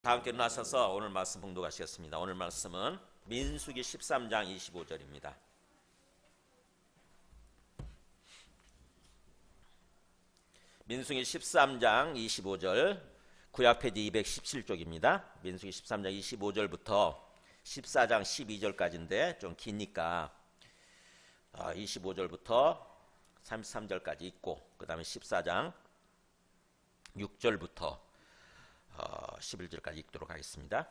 다 함께 일어나셔서 오늘 말씀 봉독하시겠습니다. 오늘 말씀은 민수기 13장 25절입니다. 민수기 13장 25절 구약 페이지 217쪽입니다. 민수기 13장 25절부터 14장 12절까지인데 좀 기니까 25절부터 33절까지 있고 그 다음에 14장 6절부터 11절까지 읽도록 하겠습니다.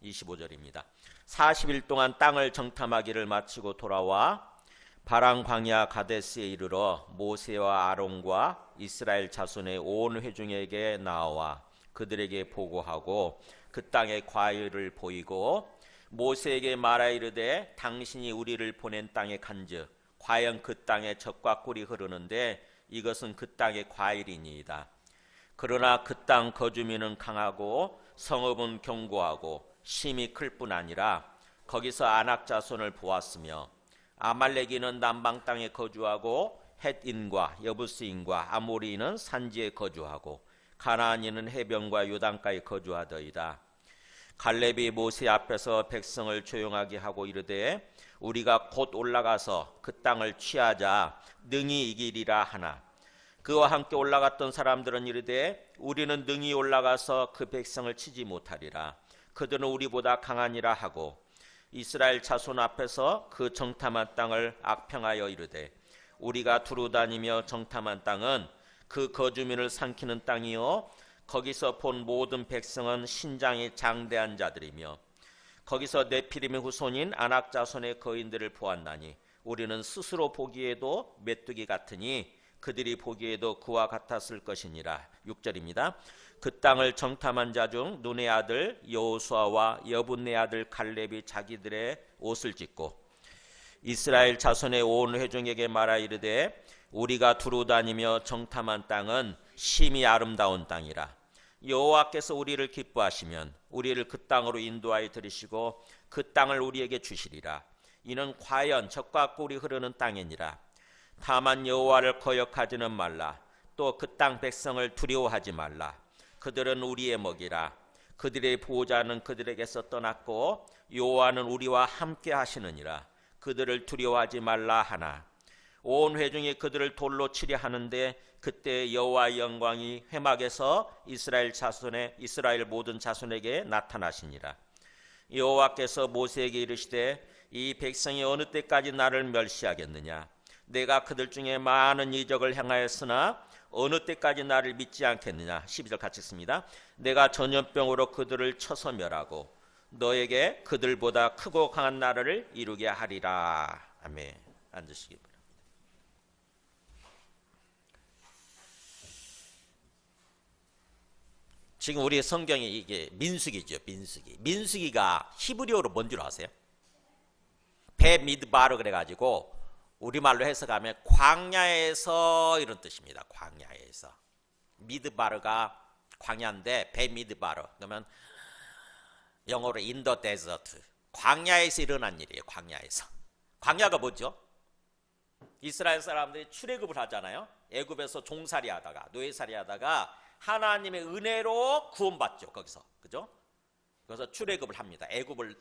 25절입니다. 40일 동안 땅을 정탐하기를 마치고 돌아와 바람 광야 가데스에 이르러 모세와 아론과 이스라엘 자손의 온 회중에게 나와 그들에게 보고하고 그 땅의 과일을 보이고 모세에게 말하 이르되 당신이 우리를 보낸 땅에 간즉 과연 그 땅에 젖과 꿀이 흐르는데 이것은 그 땅의 과일이니이다. 그러나 그 땅 거주민은 강하고 성읍은 견고하고 심이 클 뿐 아니라 거기서 아낙 자손을 보았으며 아말렉인은 남방 땅에 거주하고 헷인과 여부스인과 아모리인은 산지에 거주하고 가나안인은 해변과 요단가에 거주하더이다. 갈렙이 모세 앞에서 백성을 조용하게 하고 이르되 우리가 곧 올라가서 그 땅을 취하자 능히 이기리라 하나 그와 함께 올라갔던 사람들은 이르되 우리는 능히 올라가서 그 백성을 치지 못하리라. 그들은 우리보다 강하니라 하고 이스라엘 자손 앞에서 그 정탐한 땅을 악평하여 이르되 우리가 두루 다니며 정탐한 땅은 그 거주민을 삼키는 땅이요 거기서 본 모든 백성은 신장이 장대한 자들이며 거기서 네피림의 후손인 아낙 자손의 거인들을 보았나니 우리는 스스로 보기에도 메뚜기 같으니 그들이 보기에도 그와 같았을 것이니라. 6절입니다. 그 땅을 정탐한 자 중 눈의 아들 여호수아와 여분네 아들 갈렙이 자기들의 옷을 찢고 이스라엘 자손의 온 회중에게 말하 이르되 우리가 두루 다니며 정탐한 땅은 심히 아름다운 땅이라. 여호와께서 우리를 기뻐하시면 우리를 그 땅으로 인도하여 들이시고 그 땅을 우리에게 주시리라. 이는 과연 젖과 꿀이 흐르는 땅이니라. 다만 여호와를 거역하지는 말라. 또 그 땅 백성을 두려워하지 말라. 그들은 우리의 먹이라. 그들의 보호자는 그들에게서 떠났고 여호와는 우리와 함께 하시느니라. 그들을 두려워하지 말라 하나 온 회중이 그들을 돌로 치려 하는데 그때 여호와의 영광이 회막에서 이스라엘 모든 자손에게 나타나시니라. 여호와께서 모세에게 이르시되 이 백성이 어느 때까지 나를 멸시하겠느냐. 내가 그들 중에 많은 이적을 행하였으나 어느 때까지 나를 믿지 않겠느냐. 12절 같이 읽습니다. 내가 전염병으로 그들을 쳐서 멸하고 너에게 그들보다 크고 강한 나라를 이루게 하리라. 아멘. 앉으시기 바랍니다. 지금 우리 성경이 이게 민수기죠. 민수기가 히브리어로 뭔 줄 아세요? 베미드바르 그래가지고 우리말로 해석하면 광야에서 이런 뜻입니다. 광야에서. 미드바르가 광야인데 베미드바르 그러면 영어로 in the desert. 광야에서 일어난 일이에요. 광야에서. 광야가 뭐죠? 이스라엘 사람들이 출애굽을 하잖아요. 애굽에서 종살이 하다가 노예살이 하다가 하나님의 은혜로 구원받죠. 거기서. 그죠? 그래서 출애굽을 합니다. 애굽을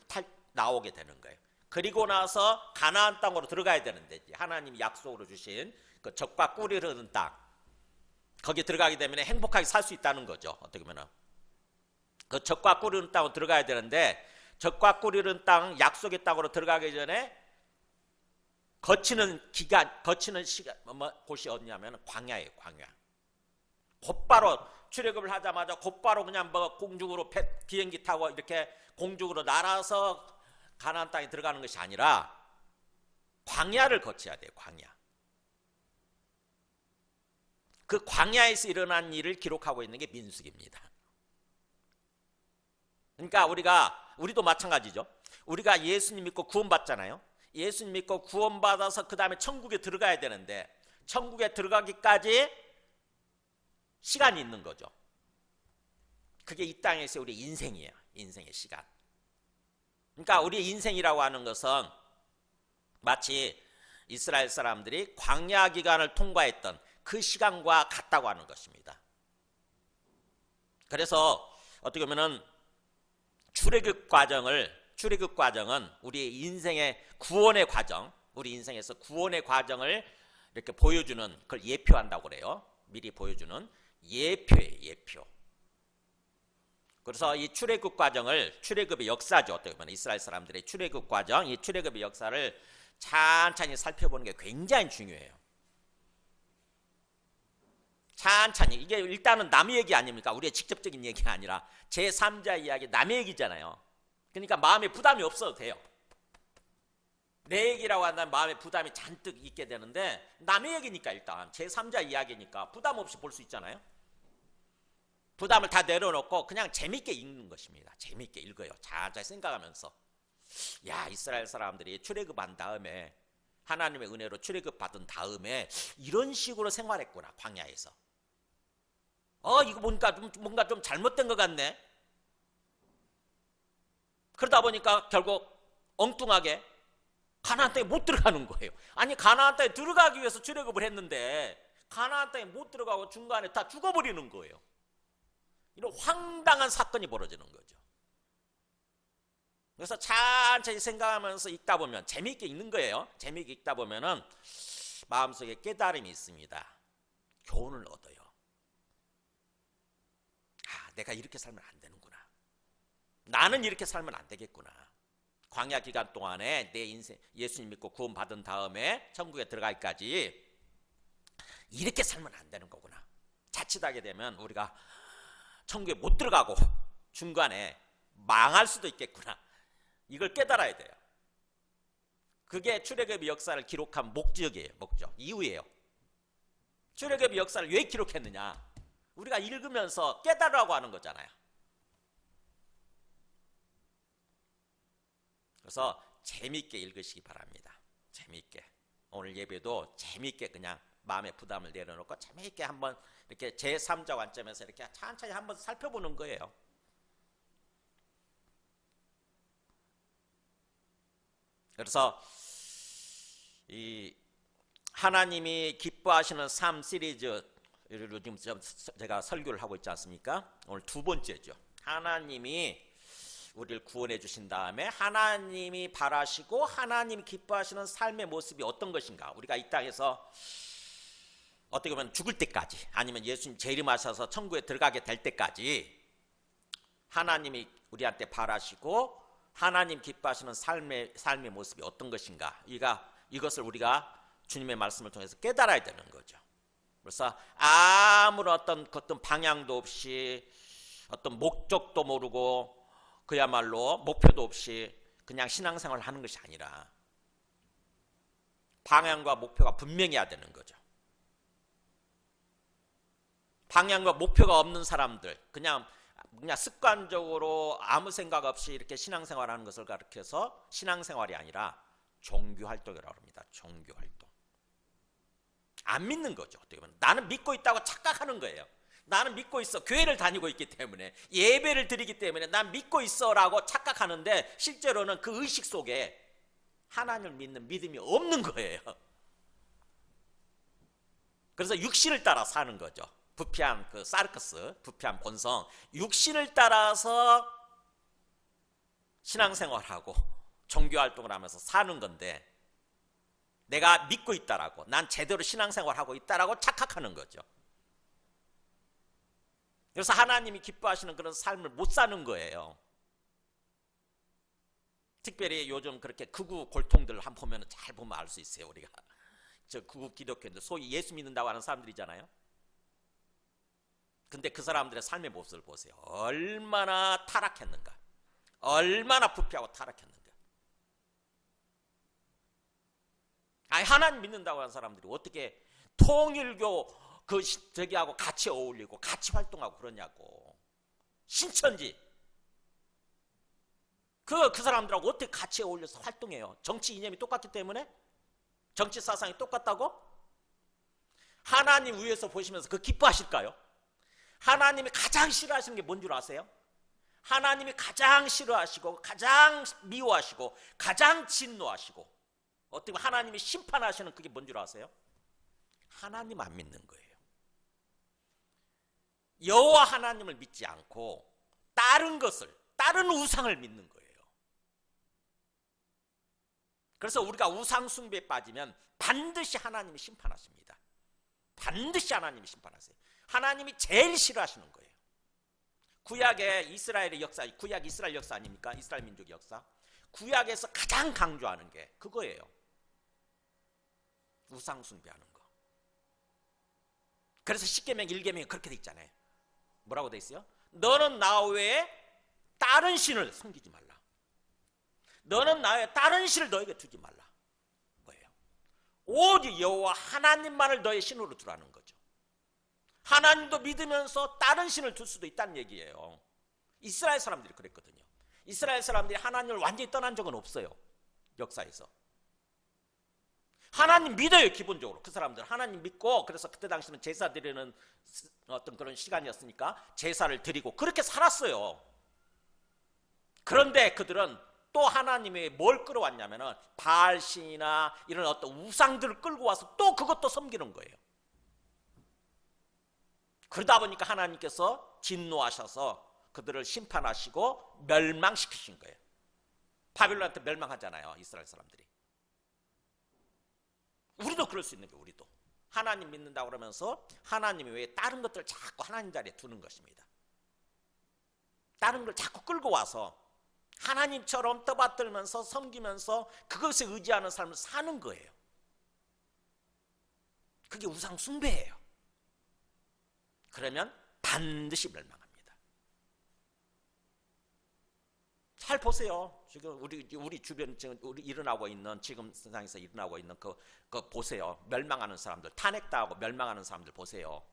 나오게 되는 거예요. 그리고 나서 가나안 땅으로 들어가야 되는데 하나님이 약속으로 주신 그 젖과 꿀이 흐르는 땅 거기 들어가게 되면 행복하게 살 수 있다는 거죠. 어떻게 보면 그 젖과 꿀이 흐르는 땅으로 들어가야 되는데 젖과 꿀이 흐르는 땅 약속의 땅으로 들어가기 전에 거치는 시간 곳이 어디냐면 광야예요. 광야. 곧바로 출애굽을 하자마자 곧바로 그냥 공중으로 비행기 타고 이렇게 공중으로 날아서 가나안 땅에 들어가는 것이 아니라 광야를 거쳐야 돼요. 광야. 그 광야에서 일어난 일을 기록하고 있는 게 민수기입니다. 그러니까 우리도 마찬가지죠. 우리가 예수님 믿고 구원받잖아요. 예수님 믿고 구원받아서 그 다음에 천국에 들어가야 되는데 천국에 들어가기까지 시간이 있는 거죠. 그게 이 땅에서 우리 인생이에요. 인생의 시간. 그러니까 우리의 인생이라고 하는 것은 마치 이스라엘 사람들이 광야 기간을 통과했던 그 시간과 같다고 하는 것입니다. 그래서 어떻게 보면은 출애굽 과정은 우리의 인생의 구원의 과정, 우리 인생에서 구원의 과정을 이렇게 보여주는, 그걸 예표한다고 그래요. 미리 보여주는 예표예요, 예표. 그래서 이 출애굽 과정을, 출애굽의 역사죠. 어떻게 보면 이스라엘 사람들의 출애굽 과정, 이 출애굽의 역사를 찬찬히 살펴보는 게 굉장히 중요해요. 찬찬히. 이게 일단은 남의 얘기 아닙니까? 우리의 직접적인 얘기가 아니라 제3자 이야기, 남의 얘기잖아요. 그러니까 마음에 부담이 없어도 돼요. 내 얘기라고 한다면 마음에 부담이 잔뜩 있게 되는데 남의 얘기니까, 일단 제3자 이야기니까 부담 없이 볼 수 있잖아요. 부담을 다 내려놓고 그냥 재밌게 읽는 것입니다. 재밌게 읽어요. 잘 생각하면서, 야, 이스라엘 사람들이 출애굽한 다음에, 하나님의 은혜로 출애굽 받은 다음에 이런 식으로 생활했구나, 광야에서. 이거 뭔가 좀 잘못된 것 같네. 그러다 보니까 결국 엉뚱하게 가나안 땅에 못 들어가는 거예요. 아니, 가나안 땅에 들어가기 위해서 출애굽을 했는데 가나안 땅에 못 들어가고 중간에 다 죽어버리는 거예요. 이런 황당한 사건이 벌어지는 거죠. 그래서 천천히 생각하면서 읽다 보면, 재미있게 읽는 거예요. 재미있게 읽다 보면은 마음속에 깨달음이 있습니다. 교훈을 얻어요. 내가 이렇게 살면 안 되는구나. 나는 이렇게 살면 안 되겠구나. 광야 기간 동안에 내 인생, 예수님 믿고 구원 받은 다음에 천국에 들어가기까지 이렇게 살면 안 되는 거구나. 자칫하게 되면 우리가 천국에 못 들어가고 중간에 망할 수도 있겠구나. 이걸 깨달아야 돼요. 그게 출애굽의 역사를 기록한 목적이에요. 목적, 이유예요. 출애굽의 역사를 왜 기록했느냐? 우리가 읽으면서 깨달으라고 하는 거잖아요. 그래서 재미있게 읽으시기 바랍니다. 재미있게. 오늘 예배도 재미있게 그냥 마음의 부담을 내려놓고 재미있게 한번 이렇게 제3자 관점에서 이렇게 천천히 한번 살펴보는 거예요. 그래서 이 하나님이 기뻐하시는 삶 시리즈를 지금 제가 설교를 하고 있지 않습니까? 오늘 두 번째죠. 하나님이 우리를 구원해 주신 다음에 하나님이 바라시고 하나님이 기뻐하시는 삶의 모습이 어떤 것인가. 우리가 이 땅에서 어떻게 보면 죽을 때까지, 아니면 예수님 재림하셔서 천국에 들어가게 될 때까지 하나님이 우리한테 바라시고 하나님 기뻐하시는 삶의 모습이 어떤 것인가. 이것을 우리가 주님의 말씀을 통해서 깨달아야 되는 거죠. 그래서 아무런 어떤 방향도 없이, 어떤 목적도 모르고, 그야말로 목표도 없이 그냥 신앙생활을 하는 것이 아니라 방향과 목표가 분명해야 되는 거죠. 방향과 목표가 없는 사람들, 그냥 습관적으로 아무 생각 없이 이렇게 신앙생활하는 것을 가르쳐서 신앙생활이 아니라 종교활동이라고 합니다. 종교활동. 안 믿는 거죠. 어떻게 보면 나는 믿고 있다고 착각하는 거예요. 나는 믿고 있어. 교회를 다니고 있기 때문에, 예배를 드리기 때문에 난 믿고 있어라고 착각하는데 실제로는 그 의식 속에 하나님을 믿는 믿음이 없는 거예요. 그래서 육신을 따라 사는 거죠. 부패한 그 사르크스, 부패한 본성, 육신을 따라서 신앙생활하고 종교활동을 하면서 사는 건데, 내가 믿고 있다라고, 난 제대로 신앙생활하고 있다라고 착각하는 거죠. 그래서 하나님이 기뻐하시는 그런 삶을 못 사는 거예요. 특별히 요즘 그렇게 극우 골통들 한번 보면 잘 보면 알 수 있어요. 우리가 저 극우 기독교인들, 소위 예수 믿는다고 하는 사람들이잖아요. 근데 그 사람들의 삶의 모습을 보세요. 얼마나 타락했는가, 얼마나 부패하고 타락했는가. 아니, 하나님 믿는다고 하는 사람들이 어떻게 통일교 저기하고 같이 어울리고 같이 활동하고 그러냐고. 신천지 그 사람들하고 어떻게 같이 어울려서 활동해요? 정치 이념이 똑같기 때문에? 정치 사상이 똑같다고? 하나님 위에서 보시면서 그 기뻐하실까요? 하나님이 가장 싫어하시는 게 뭔 줄 아세요? 하나님이 가장 싫어하시고 가장 미워하시고 가장 진노하시고, 어떻게 보면 하나님이 심판하시는 그게 뭔 줄 아세요? 하나님 안 믿는 거예요. 여호와 하나님을 믿지 않고 다른 것을, 다른 우상을 믿는 거예요. 그래서 우리가 우상 숭배에 빠지면 반드시 하나님이 심판하십니다. 반드시 하나님이 심판하세요. 하나님이 제일 싫어하시는 거예요. 구약의 이스라엘의 역사, 구약 이스라엘 역사 아닙니까? 이스라엘 민족의 역사. 구약에서 가장 강조하는 게 그거예요. 우상 숭배하는 거. 그래서 십계명 1계명이 그렇게 돼 있잖아요. 뭐라고 돼 있어요? 너는 나 외에 다른 신을 섬기지 말라. 너는 나 외에 다른 신을 너에게 두지 말라. 뭐예요? 오직 여호와 하나님만을 너의 신으로 두라는 거죠. 하나님도 믿으면서 다른 신을 둘 수도 있다는 얘기예요. 이스라엘 사람들이 그랬거든요. 이스라엘 사람들이 하나님을 완전히 떠난 적은 없어요. 역사에서. 하나님 믿어요. 기본적으로 그 사람들은 하나님 믿고, 그래서 그때 당시는 제사 드리는 어떤 그런 시간이었으니까 제사를 드리고 그렇게 살았어요. 그런데 그들은 또 하나님이 뭘 끌어왔냐면은 바알신이나 이런 어떤 우상들을 끌고 와서 또 그것도 섬기는 거예요. 그러다 보니까 하나님께서 진노하셔서 그들을 심판하시고 멸망시키신 거예요. 바빌론한테 멸망하잖아요, 이스라엘 사람들이. 우리도 그럴 수 있는 거예요. 우리도 하나님 믿는다고 그러면서 하나님 외에 다른 것들을 자꾸 하나님 자리에 두는 것입니다. 다른 걸 자꾸 끌고 와서 하나님처럼 떠받들면서 섬기면서 그것에 의지하는 삶을 사는 거예요. 그게 우상 숭배예요. 그러면 반드시 멸망합니다. 잘 보세요. 지금 우리 주변 지금 우리 일어나고 있는, 지금 세상에서 일어나고 있는 그 보세요. 멸망하는 사람들, 탄핵당하고 멸망하는 사람들 보세요.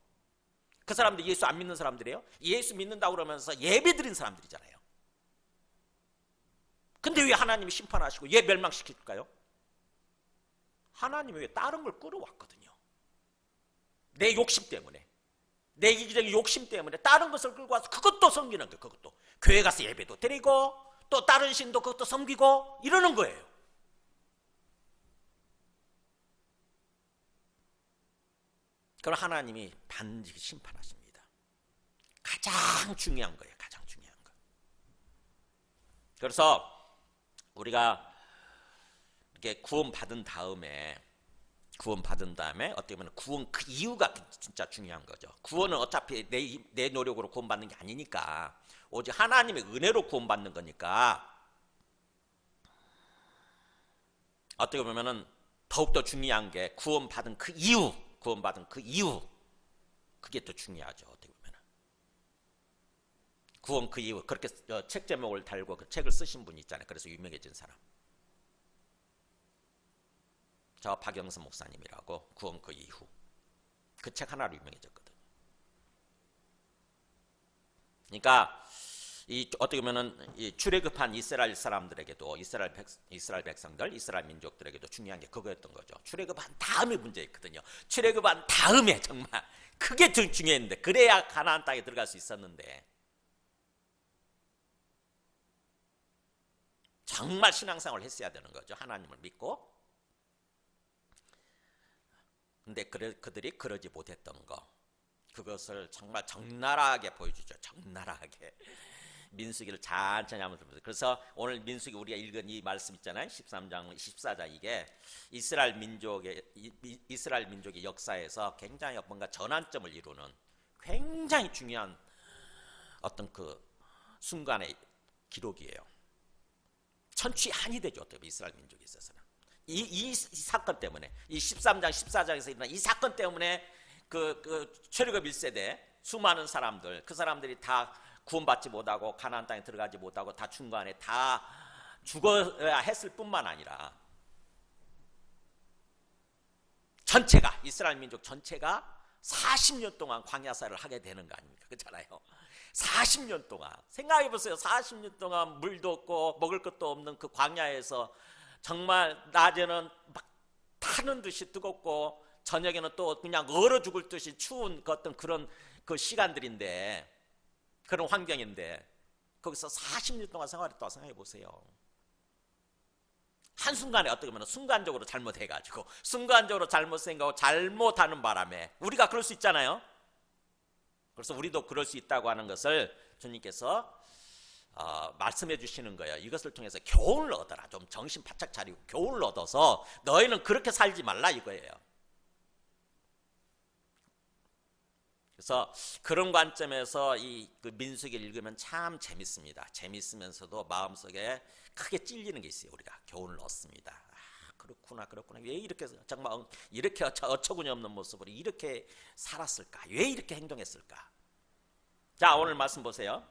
그 사람들 예수 안 믿는 사람들이에요. 예수 믿는다고 그러면서 예배드린 사람들이잖아요. 근데 왜 하나님이 심판하시고 왜 멸망시킬까요? 하나님이 왜 다른 걸 끌어왔거든요. 내 욕심 때문에, 내 이기적인 욕심 때문에 다른 것을 끌고 와서 그것도 섬기는 거예요. 그것도 교회 가서 예배도 드리고 또 다른 신도 그것도 섬기고 이러는 거예요. 그럼 하나님이 반드시 심판하십니다. 가장 중요한 거예요. 가장 중요한 거. 그래서 우리가 이렇게 구원받은 다음에 어떻게 보면 구원 그 이유가 진짜 중요한 거죠. 구원은 어차피 내 노력으로 구원받는 게 아니니까, 오직 하나님의 은혜로 구원받는 거니까, 어떻게 보면은 더욱더 중요한 게 구원받은 그 이유, 그게 더 중요하죠. 어떻게 보면은 구원 그 이유, 그렇게 책 제목을 달고 그 책을 쓰신 분이 있잖아요. 그래서 유명해진 사람, 저 박영선 목사님이라고, 구원 그 이후, 그 책 하나로 유명해졌거든요. 그러니까 어떻게 보면은 출애굽한 이스라엘 사람들에게도, 이스라엘 백성들, 이스라엘 민족들에게도 중요한 게 그거였던 거죠. 출애굽한 다음에 문제였거든요. 출애굽한 다음에 정말 그게 더 중요했는데, 그래야 가나안 땅에 들어갈 수 있었는데, 정말 신앙생활을 했어야 되는 거죠. 하나님을 믿고. 근데 그들이 그러지 못했던 거, 그것을 정말 적나라하게 보여주죠. 적나라하게. 민수기를 천천히 한번 들어보세요. 그래서 오늘 민수기 우리가 읽은 이 말씀 있잖아요. 13장, 14장, 이게 이스라엘 민족의 역사에서 굉장히 뭔가 전환점을 이루는 굉장히 중요한 어떤 그 순간의 기록이에요. 천추의 한이 되죠. 어떻게 이스라엘 민족에 있어서는. 이 사건 때문에, 이 13장, 14장에서 일어난 이 사건 때문에 출애굽 1세대 수많은 사람들, 그 사람들이 다 구원받지 못하고 가나안 땅에 들어가지 못하고 다 중간에 다 죽어야 했을 뿐만 아니라 전체가, 이스라엘 민족 전체가 40년 동안 광야사를 하게 되는 거 아닙니까? 그렇잖아요. 40년 동안 생각해 보세요. 40년 동안 물도 없고 먹을 것도 없는 그 광야에서 정말 낮에는 막 타는 듯이 뜨겁고 저녁에는 또 그냥 얼어 죽을 듯이 추운 어떤 그런 그 시간들인데, 그런 환경인데, 거기서 40년 동안 생활했다고 생각해 보세요. 한순간에 어떻게 보면 순간적으로 잘못해가지고, 순간적으로 잘못 생각하고 잘못하는 바람에 우리가 그럴 수 있잖아요. 그래서 우리도 그럴 수 있다고 하는 것을 주님께서 말씀해 주시는 거예요. 이것을 통해서 교훈을 얻어라. 좀 정신 바짝 차리고 교훈을 얻어서 너희는 그렇게 살지 말라 이거예요. 그래서 그런 관점에서 그 민수기를 읽으면 참 재밌습니다. 재밌으면서도 마음속에 크게 찔리는 게 있어요. 우리가 교훈을 얻습니다. 그렇구나. 왜 이렇게 정말 이렇게 어처구니 없는 모습으로 이렇게 살았을까? 왜 이렇게 행동했을까? 자, 오늘 말씀 보세요.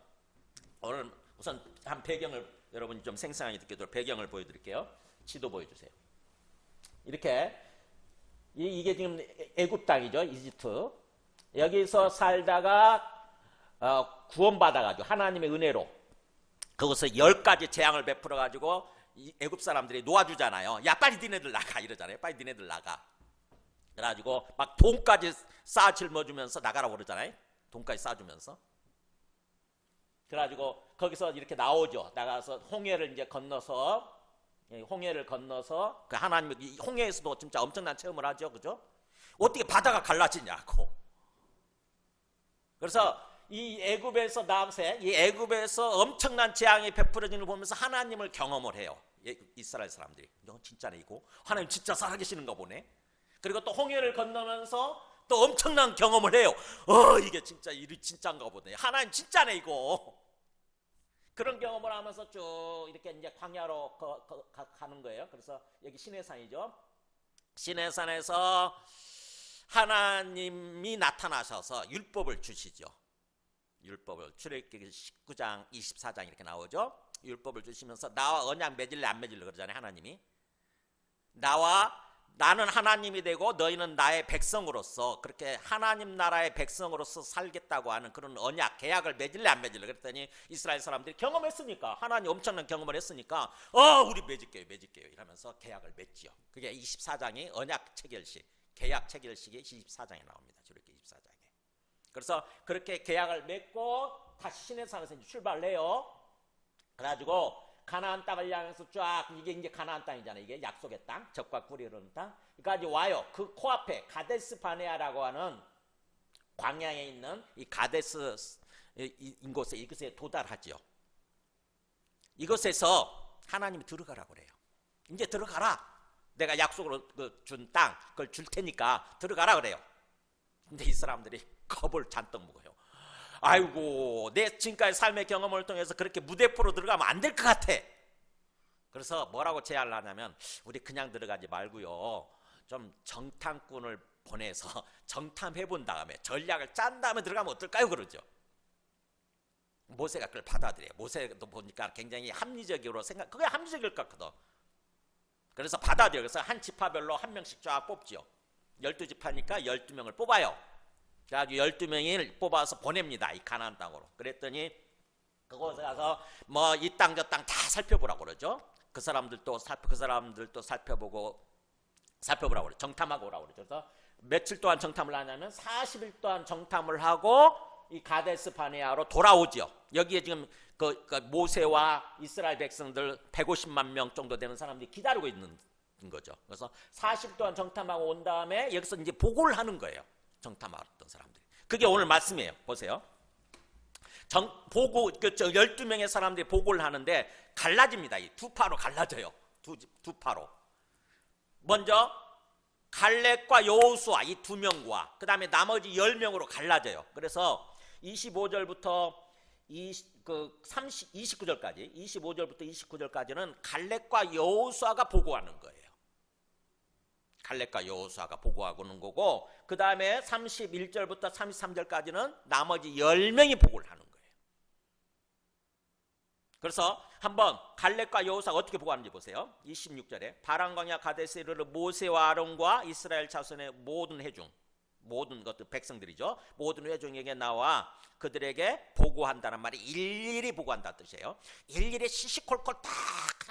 오늘 우선 한 배경을 여러분이 좀 생생하게 듣게 배경을 보여드릴게요. 지도 보여주세요. 이렇게 이게 지금 애굽 땅이죠. 이집트. 여기서 살다가 구원받아가지고 하나님의 은혜로 거기서 10가지 재앙을 베풀어가지고 애굽 사람들이 놓아주잖아요. 야 빨리 니네들 나가 이러잖아요. 빨리 니네들 나가. 그래가지고 막 돈까지 쌓아 짊어주면서 나가라고 그러잖아요. 돈까지 쌓아주면서. 그래가지고 거기서 이렇게 나오죠. 나가서 홍해를 이제 건너서 그 하나님 홍해에서도 진짜 엄청난 체험을 하죠. 그죠? 어떻게 바다가 갈라지냐고. 그래서 이 애굽에서 엄청난 재앙이 베풀어지는 걸 보면서 하나님을 경험을 해요. 이스라엘 사람들이. 너 진짜네 이거. 하나님 진짜 살아계시는가 보네. 그리고 또 홍해를 건너면서 또 엄청난 경험을 해요. 이게 진짜인가 보네. 하나님 진짜네 이거. 그런 경험을 하면서 쭉 이렇게 이제 광야로 가는 거예요. 그래서 여기 시내산이죠. 시내산에서 하나님이 나타나셔서 율법을 주시죠. 율법을 출애굽기 19장 24장 이렇게 나오죠. 율법을 주시면서 나와 언약 맺을래 안 맺을래 그러잖아요. 하나님이 나는 하나님이 되고 너희는 나의 백성으로서 그렇게 하나님 나라의 백성으로서 살겠다고 하는 그런 언약 계약을 맺을래 안 맺을래 그랬더니 이스라엘 사람들이 경험했으니까 하나님 엄청난 경험을 했으니까 우리 맺을게요 이러면서 계약을 맺지요. 그게 24장이 언약 체결식 계약 체결식이 24장에 나옵니다. 출애굽기 24장에. 그래서 그렇게 계약을 맺고 다시 시내산에서 출발을 해요. 그래가지고 가나안 땅을 향해서 쫙 이게 이제 가나안 땅이잖아요. 이게 약속의 땅, 젖과 꿀이 흐르는 땅. 그러니까 와요. 그 코앞에 가데스 바네아라고 하는 광야에 있는 이 가데스 이곳에 도달하지요. 이곳에서 하나님이 들어가라고 그래요. 이제 들어가라. 내가 약속으로 준 땅, 그걸 줄 테니까 들어가라 그래요. 근데 이 사람들이 겁을 잔뜩 먹어요. 아이고, 내 지금까지 삶의 경험을 통해서 그렇게 무대포로 들어가면 안 될 것 같아. 그래서 뭐라고 제안을 하냐면 우리 그냥 들어가지 말고요. 좀 정탐꾼을 보내서 정탐해본 다음에 전략을 짠 다음에 들어가면 어떨까요? 그러죠. 모세가 그걸 받아들여요. 모세도 보니까 굉장히 합리적으로 그게 합리적일 것 같거든. 그래서 받아들여요. 그래서 한 지파별로 한 명씩 쫙 뽑지요. 12지파니까 12명을 뽑아요. 그래가지고 12명을 뽑아서 보냅니다. 이 가나안 땅으로. 그랬더니 그곳에 가서 뭐 이 땅 저 땅 다 살펴보라고 그러죠. 그 사람들도 살펴보라고 그래요. 정탐하고 오라고 그러죠. 그래서 며칠 동안 정탐을 하냐면 40일 동안 정탐을 하고 이 가데스 바네아로 돌아오죠. 여기에 지금 그 모세와 이스라엘 백성들 150만 명 정도 되는 사람들이 기다리고 있는 거죠. 그래서 40일 동안 정탐하고 온 다음에 여기서 이제 보고를 하는 거예요. 정탐하던 사람들이. 그게 오늘 말씀이에요. 보세요. 12명의 사람들이 보고를 하는데 갈라집니다. 이 두 파로 갈라져요. 두 파로. 먼저 갈렙과 여호수아 이 두 명과 그 다음에 나머지 10명으로 갈라져요. 그래서 25절부터 29절까지 25절부터 29절까지는 갈렙과 여호수아가 보고하는 거예요. 갈렙과 여호수아가 보고하고는 거고 그 다음에 31절부터 33절까지는 나머지 10명이 보고를 하는 거예요. 그래서 한번 갈렙과 여호수아가 어떻게 보고하는지 보세요. 26절에 바람광야 가데스에 이르러 모세와 아론과 이스라엘 자손의 모든 회중 모든 것들 백성들이죠. 모든 회중에게 나와 그들에게 보고한다는 말이 일일이 보고한다는 뜻이에요. 일일이 시시콜콜 딱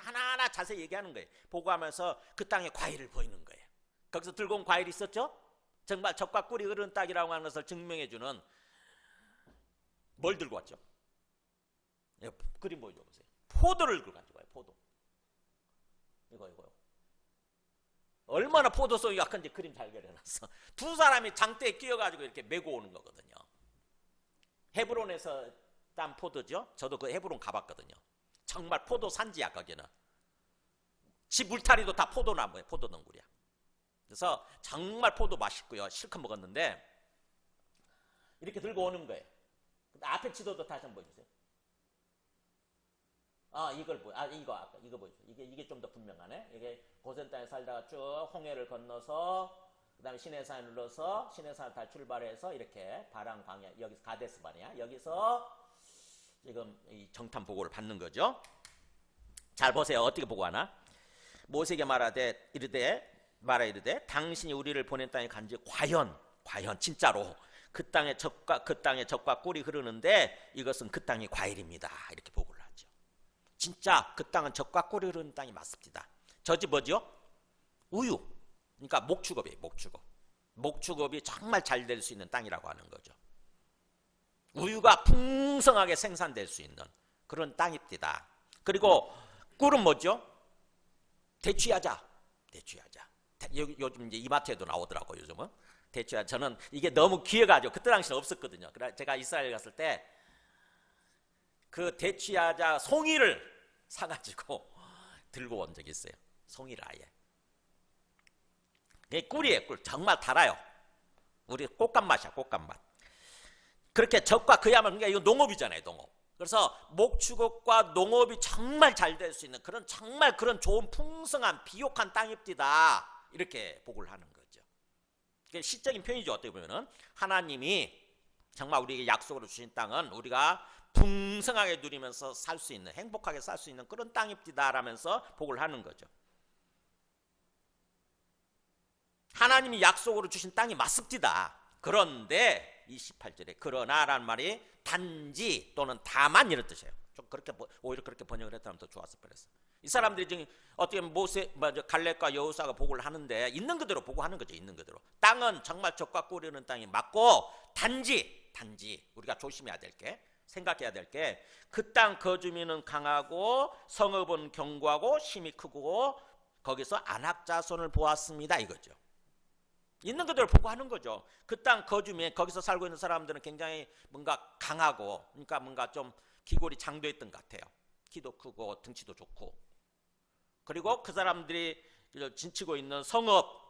하나하나 자세히 얘기하는 거예요. 보고하면서 그 땅에 과일을 보이는 거예요. 거기서 들고 온 과일이 있었죠. 정말 젖과 꿀이 흐르는 땅이라고 하는 것을 증명해 주는 뭘 들고 왔죠? 그림 보여줘보세요. 포도를 들고 가지고 와요. 포도. 이거요. 얼마나 포도송이 약한지 그림 잘 그려놨어. 두 사람이 장대에 끼어가지고 이렇게 메고 오는 거거든요. 헤브론에서 땅 포도죠. 저도 그 헤브론 가봤거든요. 정말 포도 산지야 거기는. 집 울타리도 다 포도나무예요. 포도 덩굴이야. 그래서 정말 포도 맛있고요. 실컷 먹었는데 이렇게 들고 오는 거예요. 근데 앞에 지도도 다시 한번 보여주세요. 이거 보여주세요. 이게 좀 더 분명하네. 이게 고센 땅에 살다가 쭉 홍해를 건너서 그 다음에 시내산을 눌러서 시내산을 다 출발해서 이렇게 바람 광야, 여기서 가데스 바네아, 여기서 지금 이 정탐 보고를 받는 거죠. 잘 보세요. 어떻게 보고하나? 모세에게 이르되 당신이 우리를 보낸 땅에 간지 과연 진짜로 그 땅의 적과 꿀이 흐르는데 이것은 그 땅이 과일입니다. 이렇게 보고를 하죠. 진짜 그 땅은 적과 꿀이 흐르는 땅이 맞습니다. 저지 뭐죠? 우유. 그러니까 목축업이에요. 목축업이 정말 잘 될 수 있는 땅이라고 하는 거죠. 우유가 풍성하게 생산될 수 있는 그런 땅입니다. 그리고 꿀은 뭐죠? 대추야자. 요즘 이제 이마트에도 나오더라고요. 요즘은 대추야자. 저는 이게 너무 귀해가지고 그때 당시는 없었거든요. 그래서 제가 이스라엘 갔을 때 그 대추야자 송이를 사가지고 들고 온 적이 있어요. 송이를 아예. 이게 꿀이에요. 꿀. 정말 달아요. 우리 꽃감 맛이야. 꽃감 맛. 그렇게 적과 그야말로 그러니까 이거 농업이잖아요. 농업. 그래서 목축업과 농업이 정말 잘 될 수 있는 그런 정말 그런 좋은 풍성한 비옥한 땅입니다. 이렇게 보고를 하는 거죠. 이게 시적인 표현이죠. 어떻게 보면은 하나님이 정말 우리에게 약속으로 주신 땅은 우리가 풍성하게 누리면서 살 수 있는 행복하게 살 수 있는 그런 땅입니다. 라면서 보고를 하는 거죠. 하나님이 약속으로 주신 땅이 맞습니다. 그런데 28절에 그러나라는 말이 단지 또는 다만 이런 뜻이에요. 좀 그렇게 오히려 그렇게 번역을 했다면 더 좋았을 뻔했어. 이 사람들이 지금 어떻게 갈렙과 여호수아가 보고를 하는데 있는 그대로 보고하는 거죠. 있는 그대로. 땅은 정말 적과 꿀이는 땅이 맞고 단지 우리가 조심해야 될 게 생각해야 될 게 그 땅 거주민은 강하고 성읍은 견고하고 힘이 크고 거기서 안악자손을 보았습니다. 이거죠. 있는 그대로 보고하는 거죠. 그 땅 거주민 거기서 살고 있는 사람들은 굉장히 뭔가 강하고 그러니까 뭔가 좀 기골이 장돼 있던 것 같아요. 키도 크고 등치도 좋고 그리고 그 사람들이 진치고 있는 성읍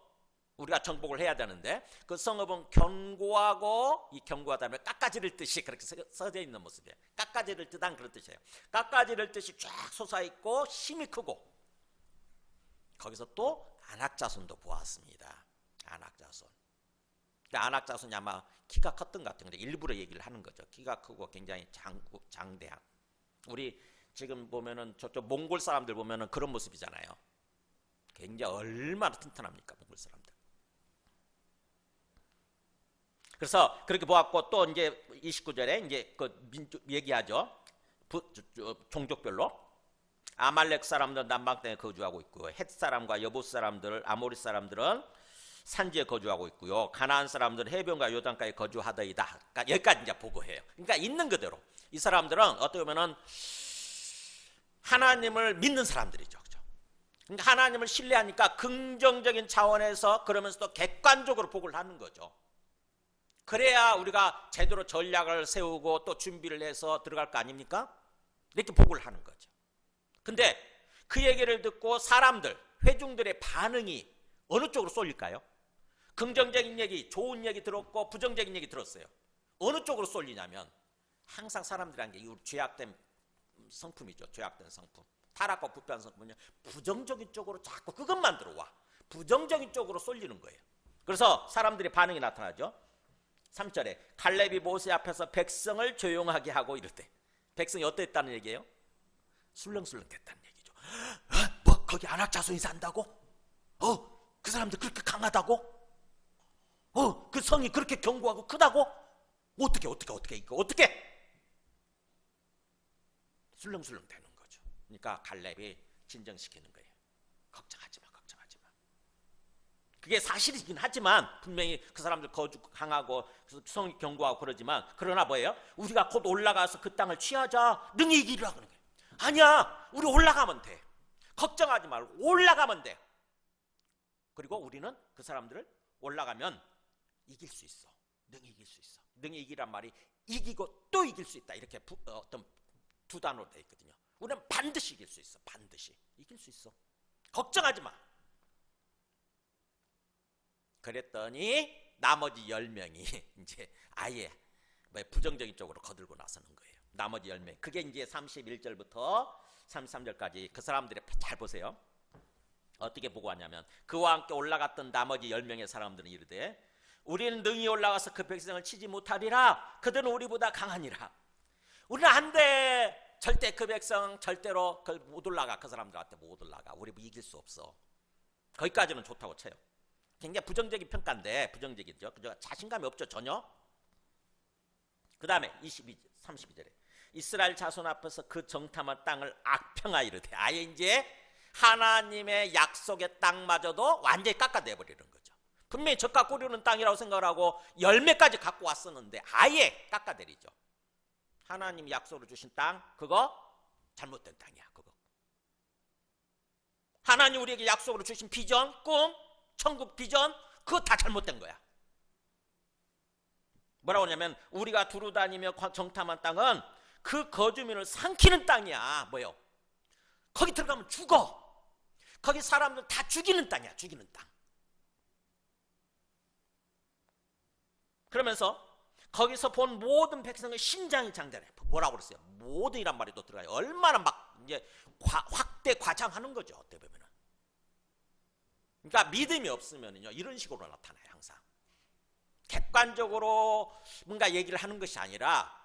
우리가 정복을 해야 되는데 그 성읍은 견고하고 이 견고하다는 깎아지를 뜻이 그렇게 써져 있는 모습이에요. 깎아지를 뜻한 그런 뜻이에요. 깎아지를 뜻이 쫙 솟아있고 힘이 크고 거기서 또 안악자손도 보았습니다. 안악자손. 안악자손이 아마 키가 컸던 것 같은데 일부러 얘기를 하는 거죠. 키가 크고 굉장히 장대한. 우리 지금 보면은 저쪽 몽골 사람들 보면은 그런 모습이잖아요. 굉장히 얼마나 튼튼합니까, 몽골 사람들. 그래서 그렇게 보았고 또 이제 29절에 이제 그 민족 얘기하죠. 종족별로. 아말렉 사람들은 남방 땅에 거주하고 있고요. 헷 사람과 여봇 사람들, 아모리 사람들은 산지에 거주하고 있고요. 가나안 사람들은 해변과 요단가에 거주하더이다. 그러니까 여기까지 이제 보고해요. 그러니까 있는 그대로 이 사람들은 어떻게 보면은 하나님을 믿는 사람들이죠. 그렇죠? 그러니까 하나님을 신뢰하니까 긍정적인 차원에서 그러면서도 객관적으로 보고를 하는 거죠. 그래야 우리가 제대로 전략을 세우고 또 준비를 해서 들어갈 거 아닙니까? 이렇게 보고를 하는 거죠. 근데 그 얘기를 듣고 사람들, 회중들의 반응이 어느 쪽으로 쏠릴까요? 긍정적인 얘기, 좋은 얘기 들었고 부정적인 얘기 들었어요. 어느 쪽으로 쏠리냐면 항상 사람들이란 게 죄악된 성품이죠. 죄악된 성품. 타락과 부패한 성품은요. 부정적인 쪽으로 자꾸 그것만 들어와. 부정적인 쪽으로 쏠리는 거예요. 그래서 사람들의 반응이 나타나죠. 3절에 갈렙이 모세 앞에서 백성을 조용하게 하고 이럴 때 백성이 어땠다는 얘기예요? 술렁술렁 됐다는 얘기죠. 뭐 거기 안악자손이 산다고? 그 사람들 그렇게 강하다고? 그 성이 그렇게 견고하고 크다고? 어떻게 이거 어떻게? 술렁술렁 되는 거죠. 그러니까 갈렙이 진정시키는 거예요. 걱정하지 마. 그게 사실이긴 하지만 분명히 그 사람들 거주 강하고 성이 견고하고 그러지만 그러나 뭐예요? 우리가 곧 올라가서 그 땅을 취하자. 능히 이기리라 그러는 거예요. 아니야. 우리 올라가면 돼. 걱정하지 말고 올라가면 돼. 그리고 우리는 그 사람들을 올라가면 이길 수 있어. 능히 이길 수 있어. 능히 이기란 말이 이기고 또 이길 수 있다. 이렇게 어떤 두 단어로 되어 있거든요. 우리는 반드시 이길 수 있어. 반드시 이길 수 있어. 걱정하지 마. 그랬더니 나머지 10명이 이제 아예 부정적인 쪽으로 거들고 나서는 거예요. 나머지 10명. 그게 이제 31절부터 33절까지 그 사람들이 잘 보세요. 어떻게 보고 왔냐면 그와 함께 올라갔던 나머지 10명의 사람들은 이르되 우리는 능히 올라가서 그 백성을 치지 못하리라. 그들은 우리보다 강하니라. 우리는 안 돼. 절대 그 백성 절대로 못 올라가. 그 사람들한테 못 올라가. 우리 이길 수 없어. 거기까지는 좋다고 쳐요. 굉장히 부정적인 평가인데 부정적이죠. 그죠? 자신감이 없죠. 전혀. 그 다음에 32절에 이스라엘 자손 앞에서 그 정탐한 땅을 악평하이르되 아예 이제 하나님의 약속의 땅마저도 완전히 깎아내버리는 거죠. 분명히 젖과 꿀이는 땅이라고 생각을 하고 열매까지 갖고 왔었는데 아예 깎아내리죠. 하나님이 약속으로 주신 땅 그거 잘못된 땅이야. 그거 하나님 우리에게 약속으로 주신 비전, 꿈, 천국 비전 그거 다 잘못된 거야. 뭐라고 하냐면 우리가 두루 다니며 정탐한 땅은 그 거주민을 삼키는 땅이야. 뭐요? 거기 들어가면 죽어. 거기 사람들 다 죽이는 땅이야. 죽이는 땅. 그러면서 거기서 본 모든 백성의 신장이 장자래. 뭐라고 그랬어요? 모든이란 말이 또 들어가요. 얼마나 막 이제 확대 과장하는 거죠. 어떻게 보면은. 그러니까 믿음이 없으면요 이런 식으로 나타나요. 항상 객관적으로 뭔가 얘기를 하는 것이 아니라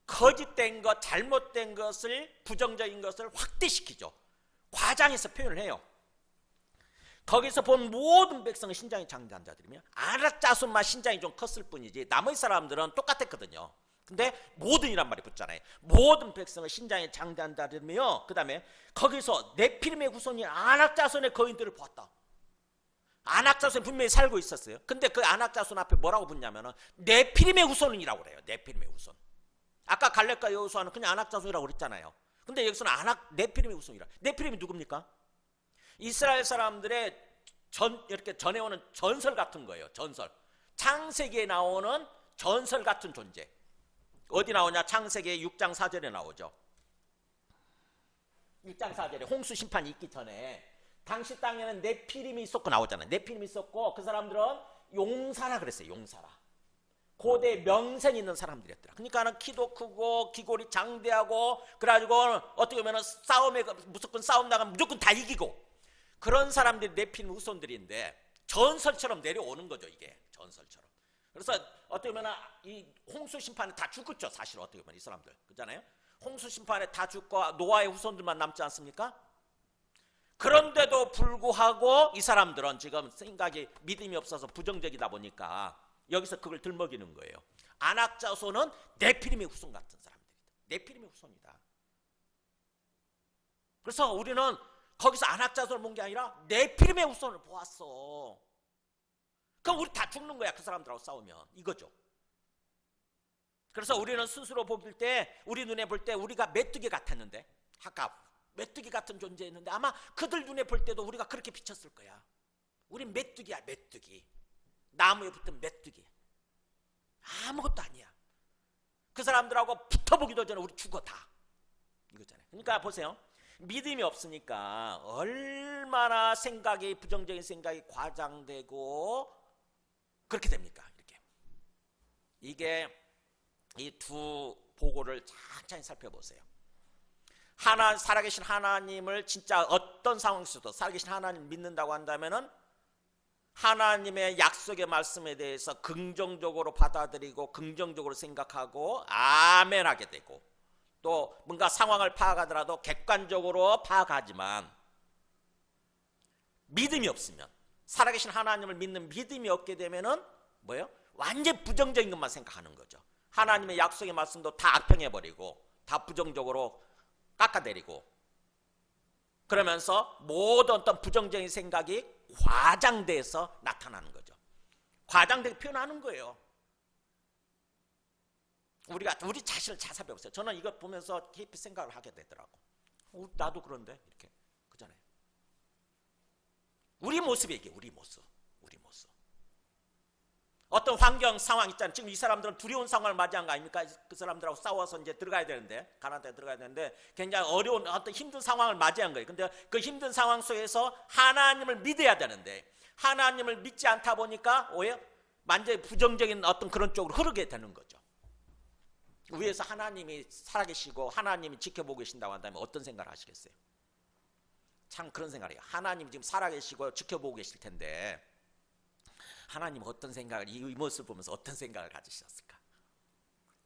거짓된 것, 잘못된 것을 부정적인 것을 확대시키죠. 과장해서 표현을 해요. 거기서 본 모든 백성은 신장이 장대한 자들이며 아낙 자손만 신장이 좀 컸을 뿐이지 나머지 사람들은 똑같았거든요. 근데 모든이란 말이 붙잖아요. 모든 백성은 신장이 장대한 자들이며 그 다음에 거기서 네피림의 후손인 아낙 자손의 거인들을 보았다. 아낙 자손이 분명히 살고 있었어요. 근데 그 아낙 자손 앞에 뭐라고 붙냐면은 네피림의 후손이라고 그래요. 네피림의 후손. 아까 갈렙과 여호수아는 그냥 아낙 자손이라고 그랬잖아요. 근데 여기서는 네피림의 후손이라. 네피림이 누굽니까? 이스라엘 사람들의 이렇게 전해오는 전설 같은 거예요. 전설. 창세기에 나오는 전설 같은 존재. 어디 나오냐? 창세기 6장 4절에 나오죠. 6장 4절에 홍수 심판이 있기 전에 당시 땅에는 네피림이 있었고 나오잖아요. 네피림이 있었고 그 사람들은 용사라 그랬어요. 용사라. 고대 명성 있는 사람들이었더라. 그러니까 키도 크고 기골이 장대하고 그래가지고 어떻게 보면 싸움에 무조건 싸움 나가면 무조건 다 이기고 그런 사람들이 네피림 후손들인데 전설처럼 내려오는 거죠. 이게 전설처럼. 그래서 어떻게 보면 이 홍수 심판에 다 죽었죠. 사실 어떻게 보면 이 사람들 그렇잖아요. 홍수 심판에 다 죽고 노아의 후손들만 남지 않습니까? 그런데도 불구하고 이 사람들은 지금 생각이 믿음이 없어서 부정적이다 보니까 여기서 그걸 들먹이는 거예요. 아낙 자손은 네피림의 후손 같은 사람들이다. 네피림의 후손이다. 그래서 우리는 거기서 아낙 자손을 본 게 아니라 네피림의 후손을 보았어. 그럼 우리 다 죽는 거야. 그 사람들하고 싸우면. 이거죠. 그래서 우리는 스스로 보길 때 우리 눈에 볼 때 우리가 메뚜기 같았는데 아까 메뚜기 같은 존재였는데 아마 그들 눈에 볼 때도 우리가 그렇게 비쳤을 거야. 우린 메뚜기야. 메뚜기. 나무에 붙은 메뚜기. 아무것도 아니야. 그 사람들하고 붙어보기도 전에 우리 죽어 다. 이거잖아요. 그러니까 보세요. 믿음이 없으니까 얼마나 생각이 부정적인 생각이 과장되고 그렇게 됩니까? 이렇게. 이게 이 두 보고를 천천히 살펴보세요. 살아계신 하나님을 진짜 어떤 상황에서도 살아계신 하나님을 믿는다고 한다면은 하나님의 약속의 말씀에 대해서 긍정적으로 받아들이고 긍정적으로 생각하고 아멘하게 되고 또 뭔가 상황을 파악하더라도 객관적으로 파악하지만 믿음이 없으면 살아계신 하나님을 믿는 믿음이 없게 되면은 뭐예요? 완전 부정적인 것만 생각하는 거죠. 하나님의 약속의 말씀도 다 악평해버리고 다 부정적으로 깎아내리고 그러면서 모든 어떤 부정적인 생각이 과장돼서 나타나는 거죠. 과장되게 표현하는 거예요. 우리 자신을 잘 살펴보세요. 저는 이거 보면서 깊이 생각을 하게 되더라고. 나도 그런데 이렇게 그잖아요. 우리 모습이 이게 우리 모습. 어떤 환경 상황 있잖아요. 지금 이 사람들은 두려운 상황을 맞이한 거 아닙니까? 그 사람들하고 싸워서 이제 들어가야 되는데, 가나안 땅에 들어가야 되는데 굉장히 어려운 어떤 힘든 상황을 맞이한 거예요. 근데 그 힘든 상황 속에서 하나님을 믿어야 되는데 하나님을 믿지 않다 보니까 오히려 완전히 부정적인 어떤 그런 쪽으로 흐르게 되는 거죠. 위에서 하나님이 살아계시고 하나님이 지켜보고 계신다고 한다면 어떤 생각을 하시겠어요? 참 그런 생각이에요. 하나님이 지금 살아계시고 지켜보고 계실 텐데 하나님 어떤 생각을, 이 모습을 보면서 어떤 생각을 가지셨을까?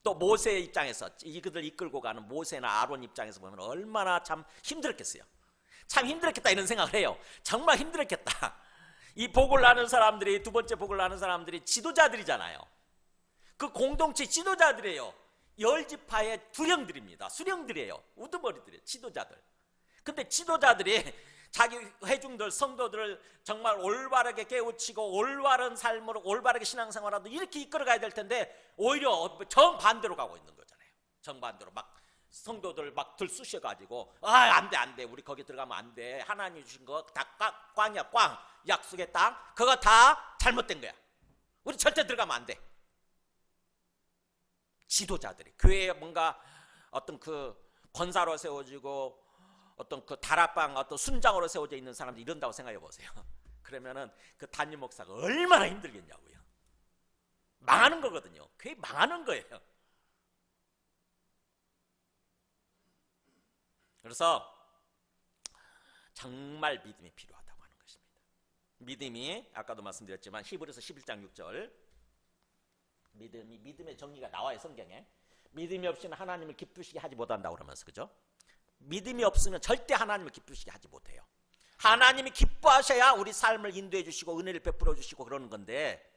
또 모세의 입장에서, 이들을 이끌고 가는 모세나 아론 입장에서 보면 얼마나 참 힘들었겠어요. 참 힘들었겠다 이런 생각을 해요. 정말 힘들었겠다. 이 복을 나는 사람들이, 두 번째 복을 나는 사람들이 지도자들이잖아요. 그 공동체 지도자들이에요. 10지파의 두령들입니다. 수령들이에요. 우두머리들이에요. 지도자들. 근데 지도자들이 자기 회중들, 성도들을 정말 올바르게 깨우치고 올바른 삶으로, 올바르게 신앙생활하도 이렇게 이끌어가야 될 텐데 오히려 정반대로 가고 있는 거잖아요. 정반대로 막 성도들 막 들쑤셔가지고 안돼 우리 거기 들어가면 안돼, 하나님이 주신 거 다 꽝이야, 꽝, 약속의 땅 그거 다 잘못된 거야, 우리 절대 들어가면 안돼. 지도자들이 교회에 뭔가 어떤 그 권사로 세워지고 어떤 그 다락방 어떤 순장으로 세워져 있는 사람들이 이런다고 생각해 보세요. 그러면은 그 담임 목사가 얼마나 힘들겠냐고요. 망하는 거거든요. 교회 망하는 거예요. 그래서 정말 믿음이 필요하다고 하는 것입니다. 믿음이 아까도 말씀드렸지만 히브리서 11장 6절 믿음의 정리가 나와요, 성경에. 믿음이 없이는 하나님을 기쁘시게 하지 못한다고 그러면서, 그죠? 믿음이 없으면 절대 하나님을 기쁘시게 하지 못해요. 하나님이 기뻐하셔야 우리 삶을 인도해 주시고 은혜를 베풀어 주시고 그러는 건데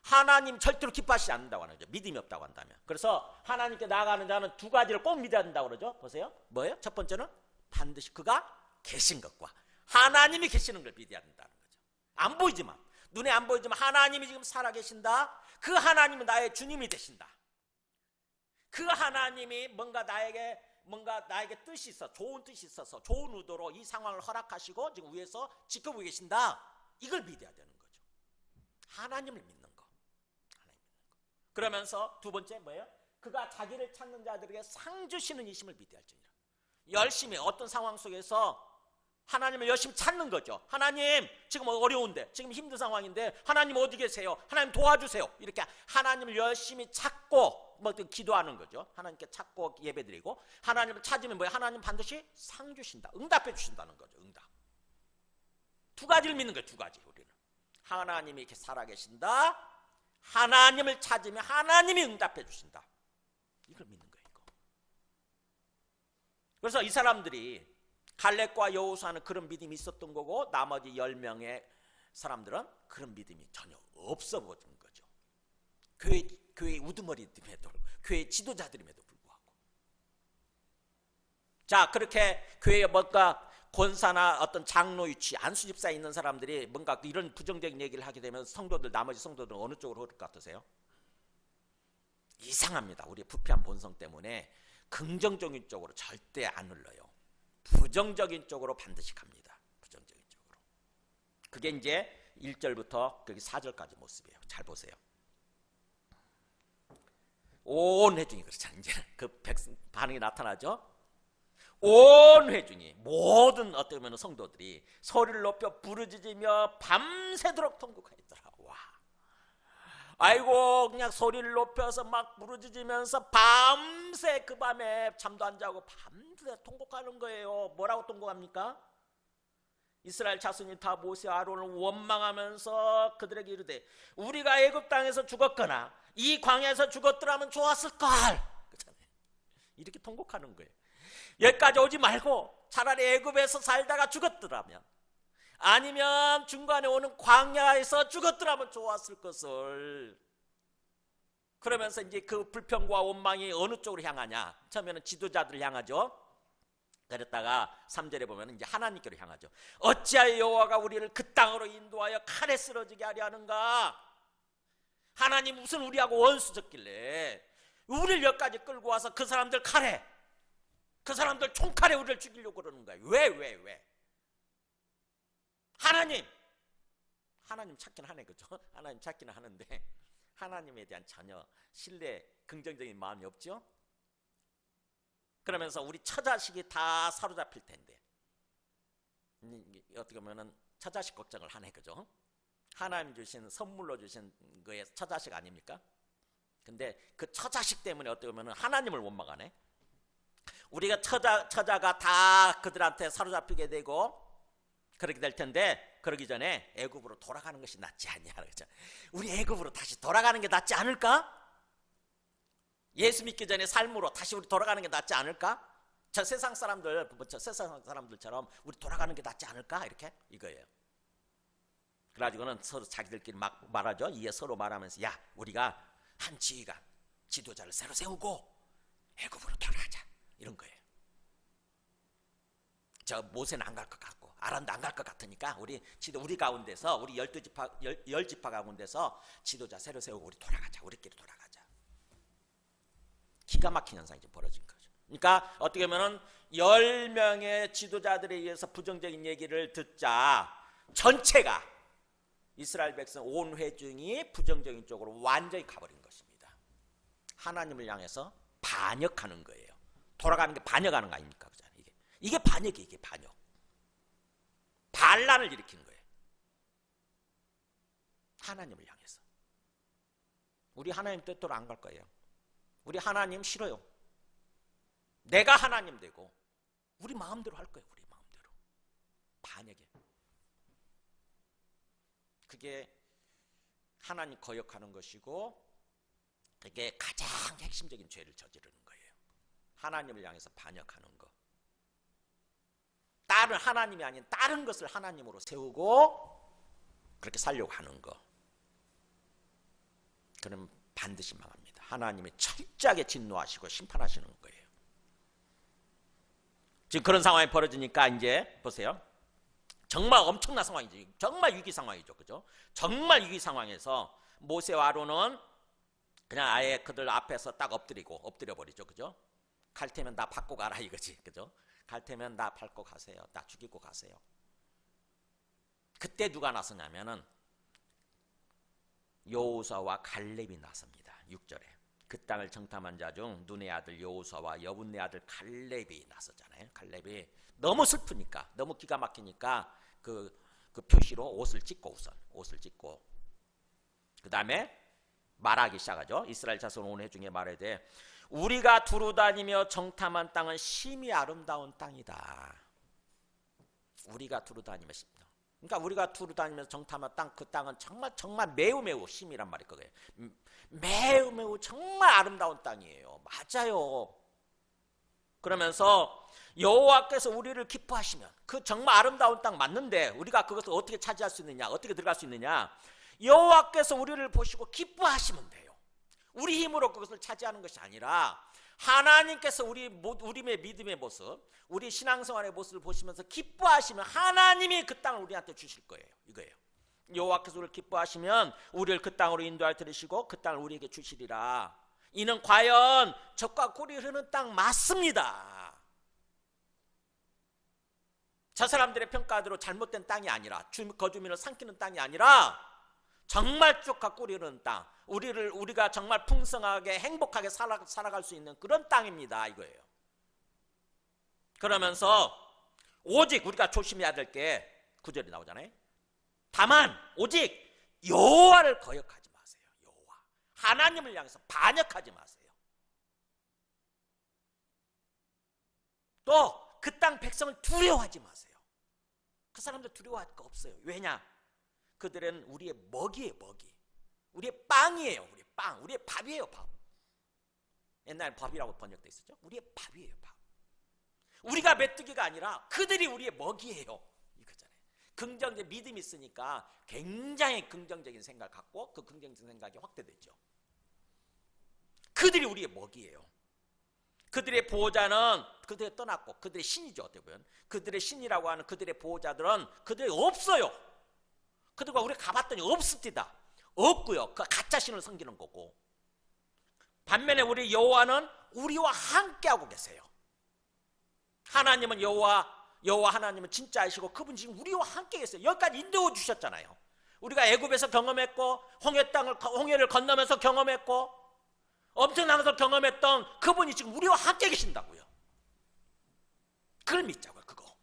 하나님 절대로 기뻐하시지 않는다고 하는 거죠. 믿음이 없다고 한다면. 그래서 하나님께 나아가는 자는 두 가지를 꼭 믿어야 된다고 그러죠. 보세요. 뭐예요? 첫 번째는 반드시 그가 계신 것과 하나님이 계시는 걸 믿어야 된다는 거죠. 안 보이지만, 눈에 안 보이지만 하나님이 지금 살아계신다. 그 하나님은 나의 주님이 되신다. 그 하나님이 뭔가 나에게 뜻이 있어, 좋은 뜻이 있어서 좋은 의도로 이 상황을 허락하시고 지금 위에서 지켜보고 계신다. 이걸 믿어야 되는 거죠. 하나님을 믿는 거. 그러면서 두 번째 뭐예요? 그가 자기를 찾는 자들에게 상 주시는 이심을 믿어야 할지니라. 열심히 어떤 상황 속에서 하나님을 열심히 찾는 거죠. 하나님 지금 어려운데, 지금 힘든 상황인데 하나님 어디 계세요? 하나님 도와주세요. 이렇게 하나님을 열심히 찾고 뭐 기도하는 거죠. 하나님께 찾고 예배드리고, 하나님을 찾으면 뭐예요? 하나님 반드시 상 주신다, 응답해 주신다는 거죠. 응답. 두 가지를 믿는 거예요. 두 가지. 우리는 하나님이 이렇게 살아계신다, 하나님을 찾으면 하나님이 응답해 주신다. 이걸 믿는 거예요. 이거. 그래서 이 사람들이 갈렙과 여호수아는 그런 믿음이 있었던 거고 나머지 10명의 사람들은 그런 믿음이 전혀 없어 보이는 거죠. 교회 우두머리임에도, 교회 지도자들임에도 불구하고. 자, 그렇게 교회에 뭔가 권사나 어떤 장로 위치, 안수 집사에 있는 사람들이 뭔가 이런 부정적인 얘기를 하게 되면 성도들, 나머지 성도들은 어느 쪽으로 흐를 것 같으세요? 이상합니다. 우리의 부패한 본성 때문에 긍정적인 쪽으로 절대 안 흘러요. 부정적인 쪽으로 반드시 갑니다. 부정적인 쪽으로. 그게 이제 1절부터 4절까지 모습이에요. 잘 보세요. 온 회중이 그렇잖아요. 이제 그 반응이 나타나죠. 온 회중이, 모든 어떻게 보면 성도들이 소리를 높여 부르짖으며 밤새도록 통곡하였더라. 와, 아이고, 그냥 소리를 높여서 막 부르짖으면서 밤새, 그 밤에 잠도 안 자고 밤새 통곡하는 거예요. 뭐라고 통곡합니까? 이스라엘 자손이 다 모세 아론을 원망하면서 그들에게 이르되 우리가 애굽 땅에서 죽었거나 이 광야에서 죽었더라면 좋았을걸. 그렇잖아요. 이렇게 통곡하는 거예요. 여기까지 오지 말고 차라리 애굽에서 살다가 죽었더라면, 아니면 중간에 오는 광야에서 죽었더라면 좋았을 것을. 그러면서 이제 그 불평과 원망이 어느 쪽으로 향하냐? 처음에는 지도자들을 향하죠. 그랬다가 3절에 보면 이제 하나님께로 향하죠. 어찌하여 여호와가 우리를 그 땅으로 인도하여 칼에 쓰러지게 하려 하는가? 하나님 무슨 우리하고 원수졌길래 우리를 여기까지 끌고 와서 그 사람들 칼에, 그 사람들 총칼에 우리를 죽이려고 그러는 거야. 왜? 하나님 찾기는 하네, 그죠? 하나님 찾기는 하는데 하나님에 대한 전혀 신뢰, 긍정적인 마음이 없죠. 그러면서 우리 처자식이 다 사로잡힐 텐데 어떻게 보면 처자식 걱정을 하네, 그죠? 하나님 주신 선물로 주신 거에 처자식 아닙니까? 근데 그 처자식 때문에 어떻게 보면 하나님을 원망하네. 우리가 처자가 다 그들한테 사로잡히게 되고 그렇게 될 텐데 그러기 전에 애굽으로 돌아가는 것이 낫지 않냐, 그렇죠? 우리 애굽으로 다시 돌아가는 게 낫지 않을까? 예수 믿기 전에 삶으로 다시 우리 돌아가는 게 낫지 않을까? 저 세상 사람들처럼 우리 돌아가는 게 낫지 않을까? 이렇게 이거예요. 그래가지고는 서로 자기들끼리 막 말하죠. 이에 서로 말하면서 야, 우리가 한 지휘관, 지도자를 새로 세우고 애굽으로 돌아가자, 이런 거예요. 저 모세는 안 갈 것 같고 아람도 안 갈 것 같으니까 우리 가운데서 우리 10지파 가운데서 지도자 새로 세우고 우리 돌아가자, 우리끼리 돌아가자. 기가 막힌 현상이 지금 벌어진 거죠. 그러니까 어떻게 보면 10명의 지도자들에 의해서 부정적인 얘기를 듣자 전체가 이스라엘 백성 온 회중이 부정적인 쪽으로 완전히 가버린 것입니다. 하나님을 향해서 반역하는 거예요. 돌아가는 게 반역하는 거 아닙니까? 이게 반역이에요. 이게 반역. 반란을 일으키는 거예요. 하나님을 향해서. 우리 하나님 뜻대로 안 갈 거예요. 우리 하나님 싫어요. 내가 하나님 되고 우리 마음대로 할 거예요. 우리 마음대로. 반역이에요. 그게 하나님 거역하는 것이고 그게 가장 핵심적인 죄를 저지르는 거예요. 하나님을 향해서 반역하는 거. 다른 하나님이 아닌 다른 것을 하나님으로 세우고 그렇게 살려고 하는 거. 그럼 반드시 망합니다. 하나님이 철저하게 진노하시고 심판하시는 거예요. 지금 그런 상황이 벌어지니까 이제 보세요. 정말 엄청난 상황이죠. 정말 위기 상황이죠. 그죠? 정말 위기 상황에서 모세와 아론은 그냥 아예 그들 앞에서 딱 엎드려 버리죠. 그죠? 갈 테면 나 받고 가라 이거지. 그죠? 갈 테면 나 밟고 가세요. 나 죽이고 가세요. 그때 누가 나서냐면은 여호수아와 갈렙이 나섭니다. 6절에. 그 땅을 정탐한 자 중 눈의 아들 여호수아와 여분의 아들 갈렙이 나서잖아요. 갈렙이 너무 슬프니까, 너무 기가 막히니까 그 표시로 옷을 찢고 그 다음에 말하기 시작하죠. 이스라엘 자손 온 회중에 말하되 우리가 두루 다니며 정탐한 땅은 심히 아름다운 땅이다. 우리가 두루 다니며 그러니까 우리가 두루 다니면서 정탐한 땅, 그 땅은 정말 매우 심이란 말일 거예요. 매우 정말 아름다운 땅이에요. 맞아요. 그러면서 여호와께서 우리를 기뻐하시면 그 정말 아름다운 땅 맞는데 우리가 그것을 어떻게 차지할 수 있느냐, 어떻게 들어갈 수 있느냐, 여호와께서 우리를 보시고 기뻐하시면 돼요. 우리 힘으로 그것을 차지하는 것이 아니라 하나님께서 우리의 믿음의 모습, 우리 신앙생활의 모습을 보시면서 기뻐하시면 하나님이 그 땅을 우리한테 주실 거예요. 이거예요. 여호와께서 우리를 기뻐하시면 우리를 그 땅으로 인도할 들으시고 그 땅을 우리에게 주시리라. 이는 과연 젖과 꿀이 흐르는 땅 맞습니다. 저 사람들의 평가대로 잘못된 땅이 아니라 거주민을 삼키는 땅이 아니라 정말 족과 꿀이 흐르는 땅, 우리가 정말 풍성하게 행복하게 살아갈 수 있는 그런 땅입니다. 이거예요. 그러면서 오직 우리가 조심해야 될 게 9절이 나오잖아요. 다만 오직 여호와를 거역하지 마세요. 여호와, 하나님을 향해서 반역하지 마세요. 또 그 땅 백성을 두려워하지 마세요. 그 사람들 두려워할 거 없어요. 왜냐? 그들은 우리의 먹이에요. 먹이. 우리의 빵이에요. 우리의 빵. 우리의 밥이에요. 밥. 옛날에 밥이라고 번역돼 있었죠. 우리의 밥이에요. 밥. 우리가 메뚜기가 아니라 그들이 우리의 먹이에요. 이거잖아요. 긍정적 믿음이 있으니까 굉장히 긍정적인 생각을 갖고 그 긍정적인 생각이 확대되죠. 그들이 우리의 먹이에요. 그들의 보호자는 그들이 떠났고 그들의 신이죠. 어떻게 보면 그들의 신이라고 하는 그들의 보호자들은 그들이 없어요. 그들과 우리 가봤더니 없습니다. 없고요. 그 가짜 신을 섬기는 거고. 반면에 우리 여호와는 우리와 함께하고 계세요. 하나님은 여호와 하나님은 진짜이시고 그분 지금 우리와 함께 계세요. 여기까지 인도해 주셨잖아요. 우리가 애굽에서 경험했고 홍해를 건너면서 경험했고 엄청난 것을 경험했던 그분이 지금 우리와 함께 계신다고요. 그걸 믿자고요. 그거.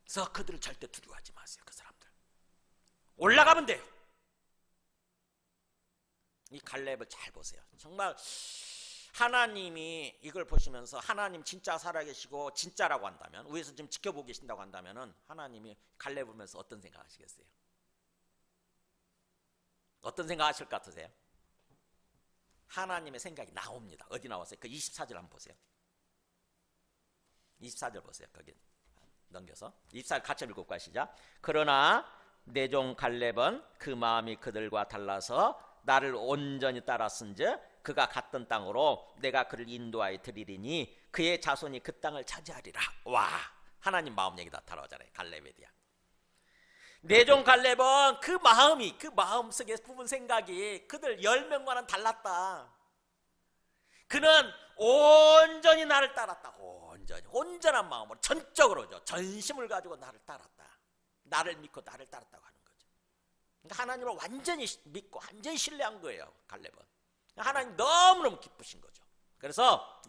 그래서 그들을 절대 두려워하지 마세요. 그 사람들 올라가면 돼요. 이 갈렙을 잘 보세요. 정말 하나님이 이걸 보시면서 하나님 진짜 살아계시고 진짜라고 한다면, 위에서 지금 지켜보고 계신다고 한다면 하나님이 갈렙을 보면서 어떤 생각 하시겠어요? 어떤 생각 하실 것 같으세요? 하나님의 생각이 나옵니다. 어디 나왔어요? 그 24절 한번 보세요. 24절 보세요. 거기 넘겨서 24절 같이 읽고 시작. 그러나 내 종 갈렙은 그 마음이 그들과 달라서 나를 온전히 따랐은즉 그가 갔던 땅으로 내가 그를 인도하여 드리리니 그의 자손이 그 땅을 차지하리라. 와, 하나님 마음 얘기 나타나잖아요. 갈렙에 대한. 내 종 갈렙은 그 마음이, 그 마음속에 품은 생각이 그들 10명과는 달랐다. 그는 온전히 나를 따랐다. 온전한 마음으로 전적으로죠. 전심을 가지고 나를 따랐다. 나를 믿고 나를 따랐다고 하는 거죠. 그러니까 하나님을 완전히 믿고 완전히 신뢰한 거예요. 갈렙은. 하나님 너무너무 기쁘신 거죠. 그래서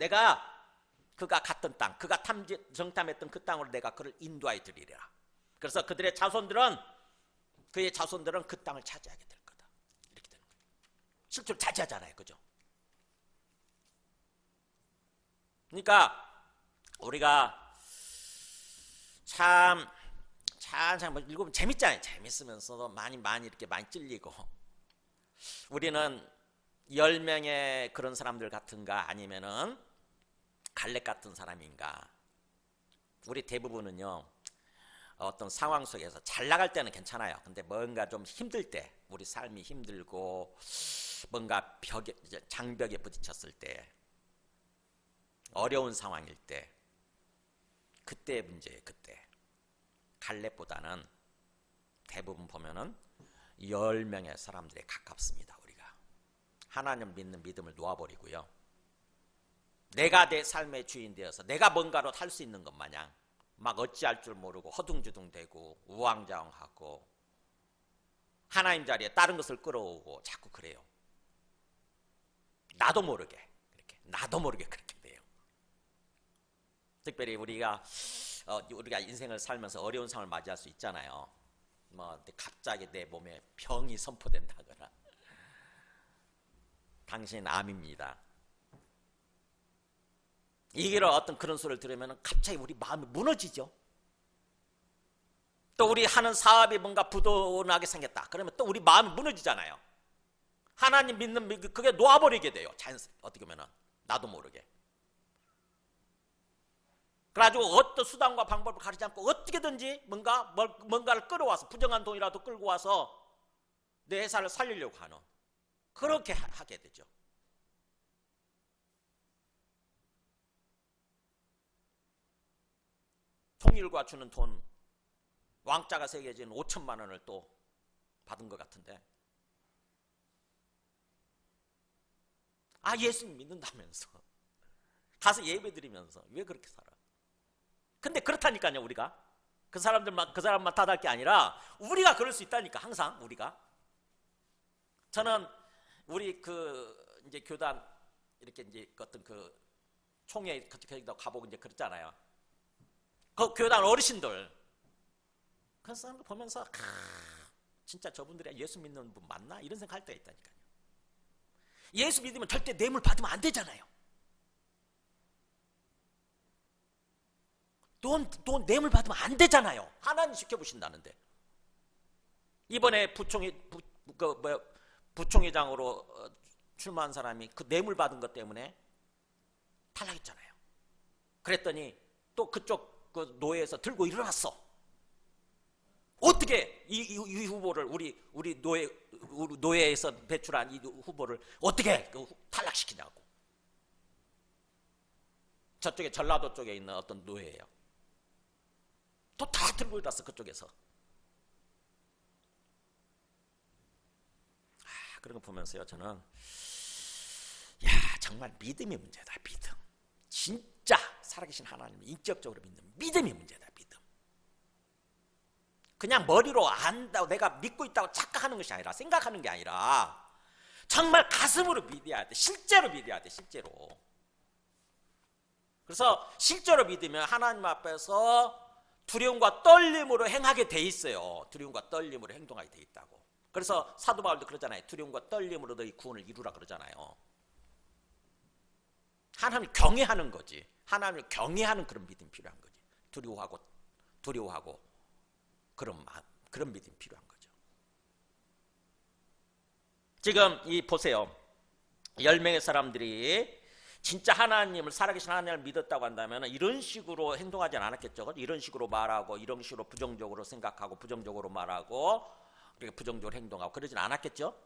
그가 갔던 땅, 그가 정탐했던 그 땅으로 내가 그를 인도하여 드리리라. 그래서 그의 자손들은 그 땅을 차지하게 될 거다. 이렇게 되는 거예요. 실제로 차지하잖아요. 그죠? 그러니까 우리가 참 읽으면 재밌잖아요. 재밌으면서도 많이 이렇게 많이 찔리고. 우리는 10명의 그런 사람들 같은가, 아니면은 갈렙 같은 사람인가. 우리 대부분은요, 어떤 상황 속에서 잘 나갈 때는 괜찮아요. 근데 뭔가 좀 힘들 때, 우리 삶이 힘들고 뭔가 장벽에 부딪혔을 때, 어려운 상황일 때, 그때의 문제예요. 그때 갈렙보다는 대부분 보면은 10명의 사람들에 가깝습니다. 우리가 하나님 믿는 믿음을 놓아버리고요, 내가 내 삶의 주인 되어서 내가 뭔가로 할 수 있는 것 마냥 막 어찌할 줄 모르고 허둥지둥대고 우왕좌왕하고 하나님 자리에 다른 것을 끌어오고 자꾸 그래요. 나도 모르게 그렇게 돼요. 특별히 우리가 인생을 살면서 어려운 상황을 맞이할 수 있잖아요. 갑자기 내 몸에 병이 선포된다거나, 당신 암입니다. 이런 어떤 그런 소리를 들으면 갑자기 우리 마음이 무너지죠. 또 우리 하는 사업이 뭔가 부도나게 생겼다. 그러면 또 우리 마음이 무너지잖아요. 하나님 믿는 그게 놓아버리게 돼요. 어떻게 보면 나도 모르게. 그래가지고 어떤 수단과 방법을 가리지 않고 어떻게든지 뭔가를 끌어와서, 부정한 돈이라도 끌고 와서 내 회사를 살리려고 하는, 그렇게 하게 되죠. 통일과 주는 돈, 왕자가 새겨진 5천만 원을 또 받은 것 같은데, 예수님 믿는다면서 가서 예배 드리면서 왜 그렇게 살아? 근데 그렇다니까요. 우리가 그 사람만 탓할 게 아니라 우리가 그럴 수 있다니까. 항상 우리가. 저는 우리 이제 교단 이렇게 이제 어떤 총회 거기다 가보고 이제 그랬잖아요. 그 교단 어르신들, 그 사람들 보면서 진짜 저분들이 예수 믿는 분 맞나? 이런 생각할 때가 있다니까요. 예수 믿으면 절대 뇌물 받으면 안 되잖아요. 돈 뇌물 받으면 안 되잖아요. 하나님 지켜보신다는데. 이번에 부총회장으로 출마한 사람이 그 뇌물 받은 것 때문에 탈락했잖아요. 그랬더니 또 그쪽 노예에서 들고 일어났어. 어떻게 이 후보를 우리 노예에서 배출한 이 후보를 어떻게 탈락시키냐고. 저쪽에 전라도 쪽에 있는 어떤 노예예요. 또 다 들고 일어났어. 그쪽에서. 그런 거 보면서요, 저는 정말 믿음이 문제다. 믿음. 진짜 살아계신 하나님을 인격적으로 믿는 믿음이 문제다. 믿음. 그냥 머리로 안다고 내가 믿고 있다고 착각하는 것이 아니라, 생각하는 게 아니라 정말 가슴으로 믿어야 돼. 실제로 믿어야 돼. 실제로. 그래서 실제로 믿으면 하나님 앞에서 두려움과 떨림으로 행하게 돼 있어요. 두려움과 떨림으로 행동하게 돼 있다고. 그래서 사도 바울도 그러잖아요. 두려움과 떨림으로 너희 구원을 이루라 그러잖아요. 하나님을 경외하는 거지. 하나님을 경외하는 그런 믿음이 필요한 거지. 두려워하고 그런 마음, 그런 믿음이 필요한 거죠. 지금 이 보세요. 10명의 사람들이 진짜 하나님을, 살아계신 하나님을 믿었다고 한다면 이런 식으로 행동하지는 않았겠죠. 이런 식으로 말하고, 이런 식으로 부정적으로 생각하고, 부정적으로 말하고, 그렇게 부정적으로 행동하고 그러진 않았겠죠.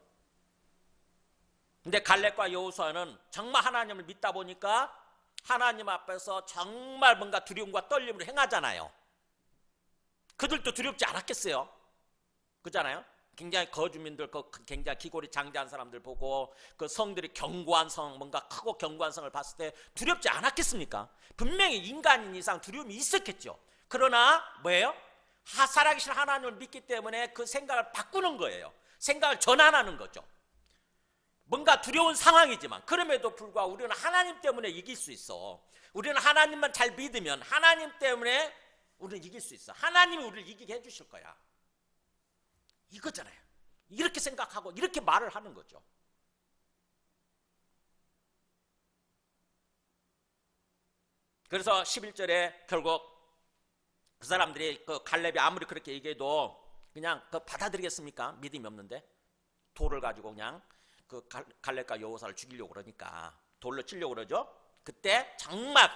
근데 갈렙과 여호수아는 정말 하나님을 믿다 보니까 하나님 앞에서 정말 뭔가 두려움과 떨림으로 행하잖아요. 그들도 두렵지 않았겠어요. 그렇잖아요. 굉장히 거주민들, 굉장히 기골이 장대한 사람들 보고 그 성들이 견고한 성, 뭔가 크고 견고한 성을 봤을 때 두렵지 않았겠습니까? 분명히 인간인 이상 두려움이 있었겠죠. 그러나 뭐예요? 살아계신 하나님을 믿기 때문에 그 생각을 바꾸는 거예요. 생각을 전환하는 거죠. 뭔가 두려운 상황이지만 그럼에도 불구하고 우리는 하나님 때문에 이길 수 있어. 우리는 하나님만 잘 믿으면 하나님 때문에 우리는 이길 수 있어. 하나님이 우리를 이기게 해주실 거야. 이거잖아요. 이렇게 생각하고 이렇게 말을 하는 거죠. 그래서 11절에 결국 그 사람들이 그 갈렙이 아무리 그렇게 얘기해도 그냥 그 받아들이겠습니까? 믿음이 없는데 돌을 가지고 그냥 그 갈렙과 여호사를 죽이려고 그러니까 돌로 치려고 그러죠. 그때 정말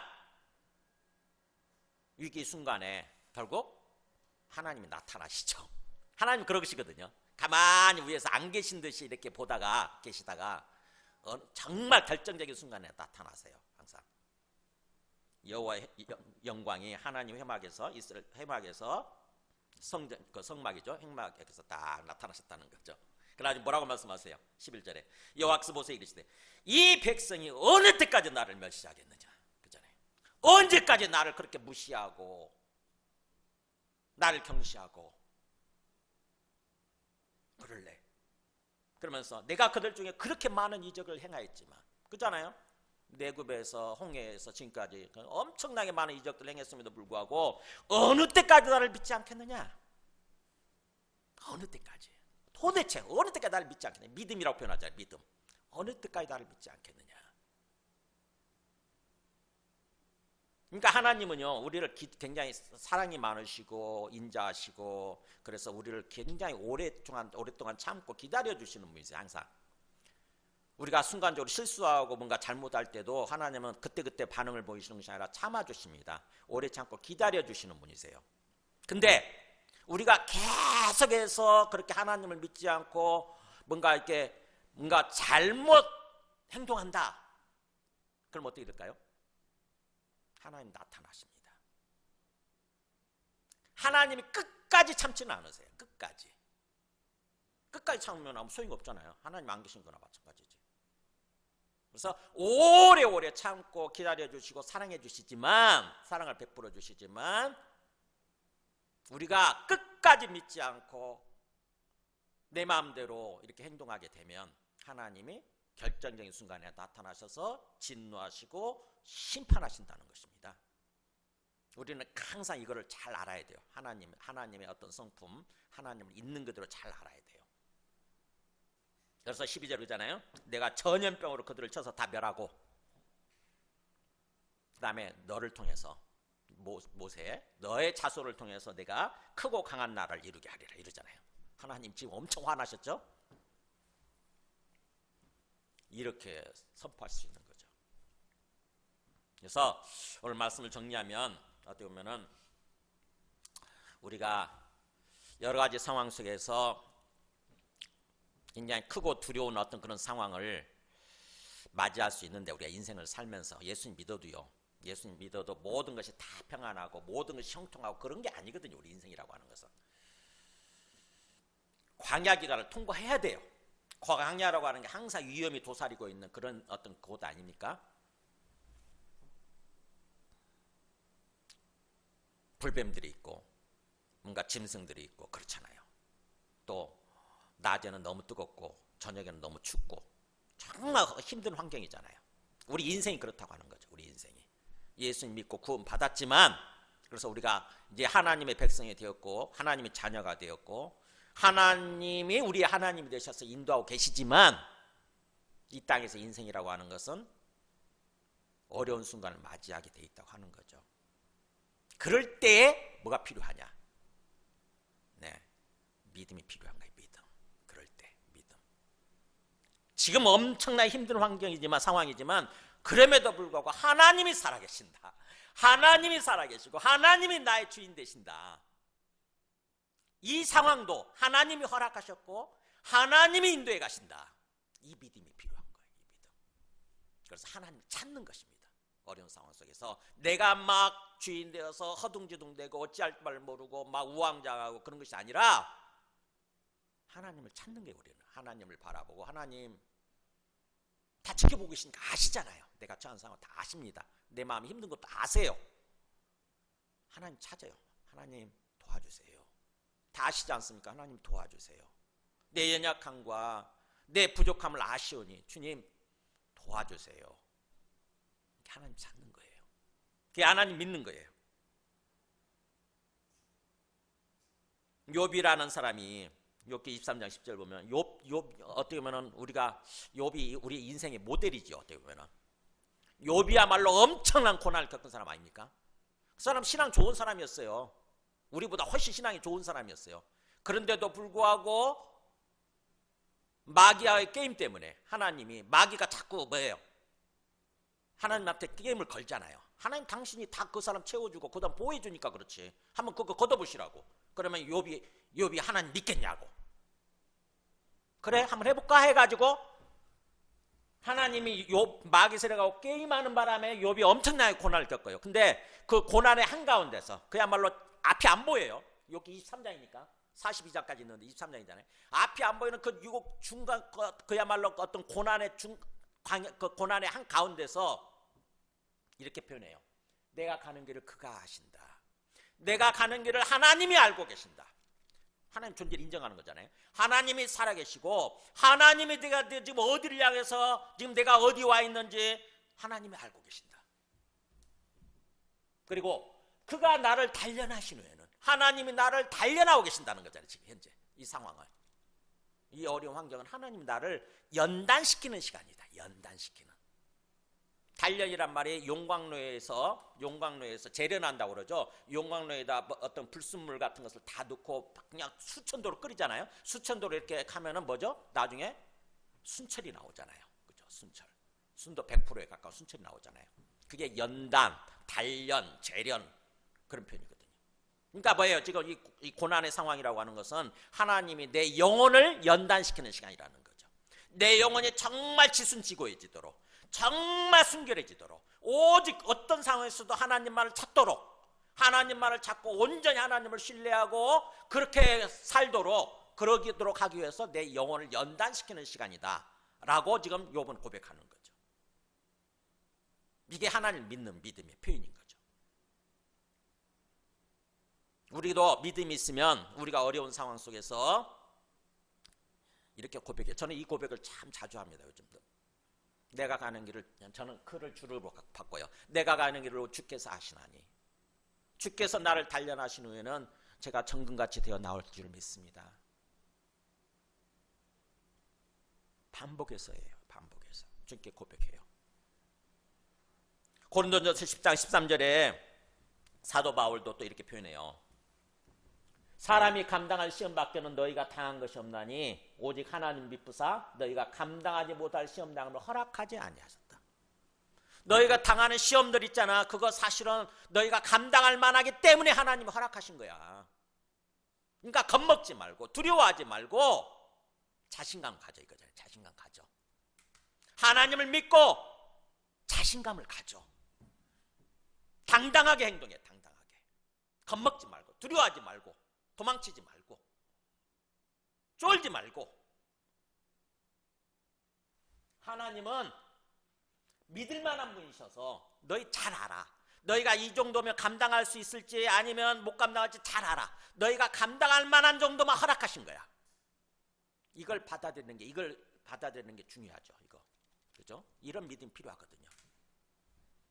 위기 순간에 결국 하나님이 나타나시죠. 하나님 그러시거든요. 가만히 위에서 안 계신 듯이 이렇게 보다가 계시다가 정말 결정적인 순간에 나타나세요. 항상 여호와의 영광이 하나님 회막에서 이스라엘 회막에서 성전 그 성막이죠. 회막에서 딱 나타나셨다는 거죠. 그래가지고 뭐라고 말씀하세요? 11절에 여호와께서 보세요 이르시되 이 백성이 어느 때까지 나를 멸시하겠느냐. 그잖아요. 언제까지 나를 그렇게 무시하고 나를 경시하고 그럴래. 그러면서 내가 그들 중에 그렇게 많은 이적을 행하였지만 그잖아요. 내굽에서 홍해에서 지금까지 엄청나게 많은 이적들을 행했음에도 불구하고 어느 때까지 나를 믿지 않겠느냐. 어느 때까지. 도대체 어느 때까지 나를 믿지 않겠느냐. 믿음이라고 표현하잖아요. 믿음. 어느 때까지 나를 믿지 않겠느냐. 그러니까 하나님은요 우리를 굉장히 사랑이 많으시고 인자하시고 그래서 우리를 굉장히 오랫동안 참고 기다려주시는 분이세요. 항상 우리가 순간적으로 실수하고 뭔가 잘못할 때도 하나님은 그때그때 반응을 보이시는 것이 아니라 참아주십니다. 오래 참고 기다려주시는 분이세요. 근데 우리가 계속해서 그렇게 하나님을 믿지 않고 뭔가 잘못 행동한다. 그럼 어떻게 될까요? 하나님 나타나십니다. 하나님이 끝까지 참지는 않으세요. 끝까지 참으면 아무 소용이 없잖아요. 하나님 안 계신 거나 마찬가지지. 그래서 오래오래 참고 기다려주시고 사랑해주시지만 사랑을 베풀어주시지만 우리가 끝까지 믿지 않고 내 마음대로 이렇게 행동하게 되면 하나님이 결정적인 순간에 나타나셔서 진노하시고 심판하신다는 것입니다. 우리는 항상 이거를 잘 알아야 돼요. 하나님의 어떤 성품, 하나님을 있는 그대로 잘 알아야 돼요. 그래서 12절 그러잖아요. 내가 전염병으로 그들을 쳐서 다 멸하고 그 다음에 너를 통해서 모세 너의 자손을 통해서 내가 크고 강한 나라를 이루게 하리라 이러잖아요. 하나님 지금 엄청 화나셨죠? 이렇게 선포할 수 있는 거죠. 그래서 오늘 말씀을 정리하면 어떻게 보면은 우리가 여러 가지 상황 속에서 굉장히 크고 두려운 어떤 그런 상황을 맞이할 수 있는데 우리가 인생을 살면서 예수님 믿어도요. 예수님 믿어도 모든 것이 다 평안하고 모든 것이 형통하고 그런 게 아니거든요. 우리 인생이라고 하는 것은. 광야 기간을 통과해야 돼요. 광야라고 하는 게 항상 위험이 도사리고 있는 그런 어떤 곳 아닙니까? 불뱀들이 있고 뭔가 짐승들이 있고 그렇잖아요. 또 낮에는 너무 뜨겁고 저녁에는 너무 춥고 정말 힘든 환경이잖아요. 우리 인생이 그렇다고 하는 거죠. 우리 인생이. 예수님 믿고 구원 받았지만, 그래서 우리가 이제 하나님의 백성이 되었고 하나님의 자녀가 되었고 하나님이 우리의 하나님이 되셔서 인도하고 계시지만, 이 땅에서 인생이라고 하는 것은 어려운 순간을 맞이하게 돼 있다고 하는 거죠. 그럴 때에 뭐가 필요하냐? 네, 믿음이 필요한 거예요. 믿음. 그럴 때 믿음. 지금 엄청나게 힘든 환경이지만, 상황이지만, 그럼에도 불구하고 하나님이 살아계신다. 하나님이 살아계시고 하나님이 나의 주인 되신다. 이 상황도 하나님이 허락하셨고 하나님이 인도해 가신다. 이 믿음이 필요한 거예요. 이 믿음. 그래서 하나님을 찾는 것입니다. 어려운 상황 속에서 내가 막 주인 되어서 허둥지둥대고 어찌할 줄 모르고 막 우왕좌왕하고 그런 것이 아니라 하나님을 찾는 게 우리는. 하나님을 바라보고, 하나님 다 지켜보고 계시니까 아시잖아요. 내가 처한 상황 다 아십니다. 내 마음이 힘든 것도 아세요. 하나님 찾아요. 하나님 도와주세요. 다 아시지 않습니까? 하나님 도와주세요. 내 연약함과 내 부족함을 아시오니 주님 도와주세요. 하나님 찾는 거예요. 그게 하나님 믿는 거예요. 욥이라는 사람이 욥기 23장 10절 보면 욥 어떻게 보면 우리가 욥이 우리 인생의 모델이죠. 어떻게 보면 욥이야말로 엄청난 고난을 겪은 사람 아닙니까? 그 사람 신앙 좋은 사람이었어요. 우리보다 훨씬 신앙이 좋은 사람이었어요. 그런데도 불구하고 마귀와의 게임 때문에 하나님이, 마귀가 자꾸 뭐예요? 하나님한테 게임을 걸잖아요. 하나님 당신이 다 그 사람 채워주고 그 다음 보호해주니까 그렇지. 한번 그거 걷어보시라고. 그러면 욥이 하나님 믿겠냐고. 그래 한번 해볼까 해가지고 하나님이 마귀 세력하고 게임하는 바람에 욥이 엄청나게 고난을 겪어요. 근데 그 고난의 한가운데서 그야말로 앞이 안 보여요. 욥기 23장이니까 42장까지 있는데 23장이잖아요. 앞이 안 보이는 그 유혹 중간 그야말로 어떤 고난의 그 고난의 한가운데서 이렇게 표현해요. 내가 가는 길을 그가 아신다. 내가 가는 길을 하나님이 알고 계신다. 하나님 존재를 인정하는 거잖아요. 하나님이 살아계시고 하나님이 내가 지금 어디를 향해서 지금 내가 어디 와 있는지 하나님이 알고 계신다. 그리고 그가 나를 단련하신 후에는 하나님이 나를 단련하고 계신다는 거잖아요. 지금 현재 이 상황을, 이 어려운 환경은 하나님이 나를 연단시키는 시간이다. 연단시키는. 단련이란 말이 용광로에서 재련한다고 그러죠. 용광로에다 어떤 불순물 같은 것을 다 넣고 그냥 수천도로 끓이잖아요. 수천도로 이렇게 하면은 뭐죠? 나중에 순철이 나오잖아요. 그죠? 순철. 순도 100%에 가까운 순철이 나오잖아요. 그게 연단, 단련, 재련 그런 표현이거든요. 그러니까 뭐예요? 지금 이 고난의 상황이라고 하는 것은 하나님이 내 영혼을 연단시키는 시간이라는 거죠. 내 영혼이 정말 지순지고해지도록, 정말 순결해지도록, 오직 어떤 상황에서도 하나님만을 찾도록, 하나님만을 찾고 온전히 하나님을 신뢰하고 그렇게 살도록, 그러도록 하기 위해서 내 영혼을 연단시키는 시간이다 라고 지금 욥은 고백하는 거죠. 이게 하나님을 믿는 믿음의 표현인 거죠. 우리도 믿음이 있으면 우리가 어려운 상황 속에서 이렇게 고백해요. 저는 이 고백을 참 자주 합니다. 요즘도. 내가 가는 길을, 저는 그를 주를 바꿔요. 내가 가는 길을 주께서 아시나니 주께서 나를 단련하신 후에는 제가 정금같이 되어 나올 줄 믿습니다. 반복해서 해요. 반복해서 주께 고백해요. 고린도전서 10장 13절에 사도 바울도 또 이렇게 표현해요. 사람이 감당할 시험 밖에는 너희가 당한 것이 없나니 오직 하나님 믿부사 너희가 감당하지 못할 시험 당함을 허락하지 아니하셨다. 너희가 당하는 시험들 있잖아. 그거 사실은 너희가 감당할 만하기 때문에 하나님이 허락하신 거야. 그러니까 겁먹지 말고 두려워하지 말고 자신감 가져 이거잖아요. 자신감 가져. 하나님을 믿고 자신감을 가져. 당당하게 행동해. 당당하게. 겁먹지 말고 두려워하지 말고 도망치지 말고 쫄지 말고. 하나님은 믿을 만한 분이셔서 너희 잘 알아. 너희가 이 정도면 감당할 수 있을지 아니면 못 감당할지 잘 알아. 너희가 감당할 만한 정도만 허락하신 거야. 이걸 받아들이는 게 중요하죠. 이거. 그죠? 이런 믿음이 필요하거든요.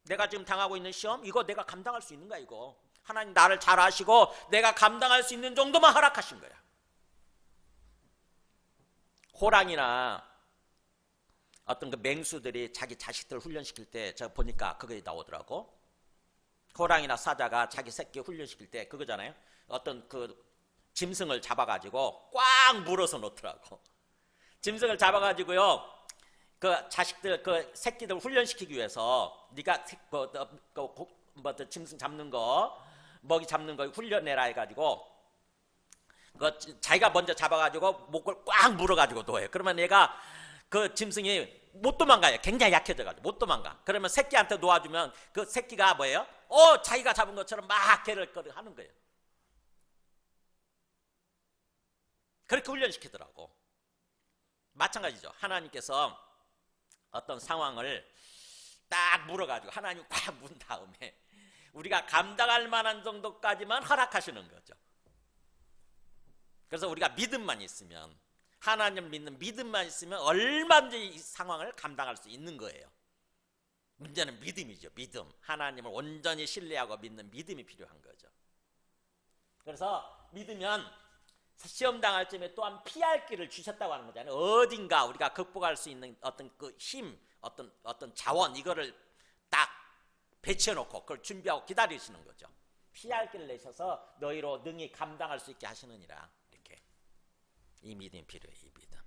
내가 지금 당하고 있는 시험, 이거 내가 감당할 수 있는 거야, 이거. 하나님 나를 잘 아시고 내가 감당할 수 있는 정도만 허락하신 거야. 호랑이나 어떤 그 맹수들이 자기 자식들 훈련시킬 때 제가 보니까 그게 나오더라고. 호랑이나 사자가 자기 새끼 훈련시킬 때 그거잖아요. 어떤 그 짐승을 잡아가지고 꽉 물어서 놓더라고. 짐승을 잡아가지고요. 그 자식들, 그 새끼들 훈련시키기 위해서 네가 짐승 잡는 거, 먹이 잡는 거 훈련해라 해가지고 그 자기가 먼저 잡아가지고 목을 꽉 물어가지고 놓아요. 그러면 얘가 그 짐승이 못 도망가요. 굉장히 약해져가지고 못 도망가. 그러면 새끼한테 놓아주면 그 새끼가 뭐예요? 자기가 잡은 것처럼 막 걔를 하는 거예요. 그렇게 훈련시키더라고. 마찬가지죠. 하나님께서 어떤 상황을 딱 물어가지고 하나님 꽉 문 다음에 우리가 감당할 만한 정도까지만 허락하시는 거죠. 그래서 우리가 믿음만 있으면, 하나님을 믿는 믿음만 있으면 얼마든지 이 상황을 감당할 수 있는 거예요. 문제는 믿음이죠. 믿음. 하나님을 온전히 신뢰하고 믿는 믿음이 필요한 거죠. 그래서 믿으면 시험 당할 쯤에 또한 피할 길을 주셨다고 하는 거잖아요. 어딘가 우리가 극복할 수 있는 어떤 그 힘, 어떤 자원, 이거를 딱 배치해 놓고 그걸 준비하고 기다리시는 거죠. 피할 길을 내셔서 너희로 능히 감당할 수 있게 하시느니라. 이렇게. 이 믿음이 필요해요. 이 믿음.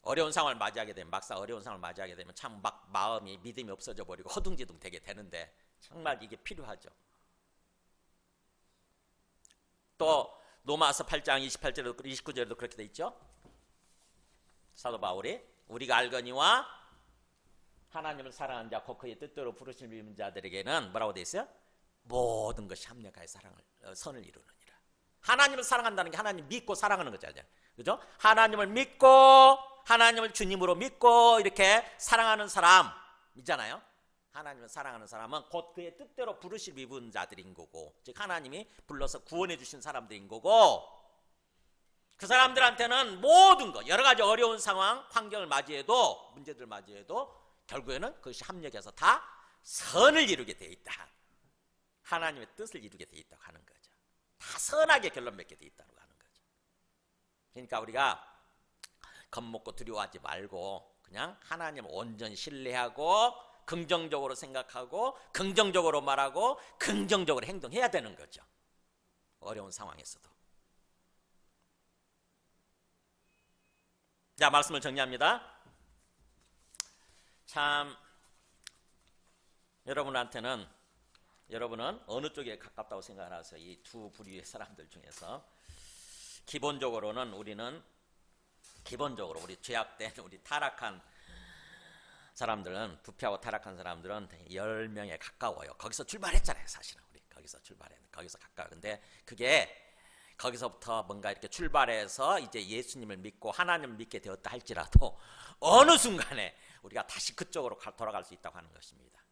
어려운 상황을 맞이하게 되면, 막상 어려운 상황을 맞이하게 되면 참 막 마음이, 믿음이 없어져 버리고 허둥지둥 되게 되는데 정말 이게 필요하죠. 또 로마서 8장 28절에도 29절에도 그렇게 돼 있죠. 사도 바울이 우리가 알거니와 하나님을 사랑하는 자 곧 그의 뜻대로 부르신 믿는 자들에게는 뭐라고 돼 있어요? 모든 것이 합력하여 선을 이루느니라. 하나님을 사랑한다는 게 하나님 믿고 사랑하는 거잖아요. 그죠? 하나님을 믿고 하나님을 주님으로 믿고 이렇게 사랑하는 사람이잖아요. 하나님을 사랑하는 사람은 곧 그의 뜻대로 부르실 입은 자들인 거고, 즉 하나님이 불러서 구원해 주신 사람들인 거고, 그 사람들한테는 모든 것, 여러 가지 어려운 상황, 환경을 맞이해도, 문제들 맞이해도 결국에는 그것이 합력해서 다 선을 이루게 돼 있다. 하나님의 뜻을 이루게 돼 있다고 하는 거죠. 다 선하게 결론 맺게 돼 있다고 하는 거죠. 그러니까 우리가 겁먹고 두려워하지 말고 그냥 하나님을 온전히 신뢰하고 긍정적으로 생각하고 긍정적으로 말하고 긍정적으로 행동해야 되는 거죠. 어려운 상황에서도. 자, 말씀을 정리합니다. 참 여러분은 어느 쪽에 가깝다고 생각하세요? 이 두 부류의 사람들 중에서 기본적으로는 우리 죄악된 우리 타락한 사람들은, 부패하고 타락한 사람들은 10명에 가까워요. 거기서 출발했잖아요. 사실은 우리 거기서 가까워. 근데 그게 거기서부터 뭔가 이렇게 출발해서 이제 예수님을 믿고 하나님을 믿게 되었다 할지라도 어느 순간에 우리가 다시 그쪽으로 돌아갈 수 있다고 하는 것입니다.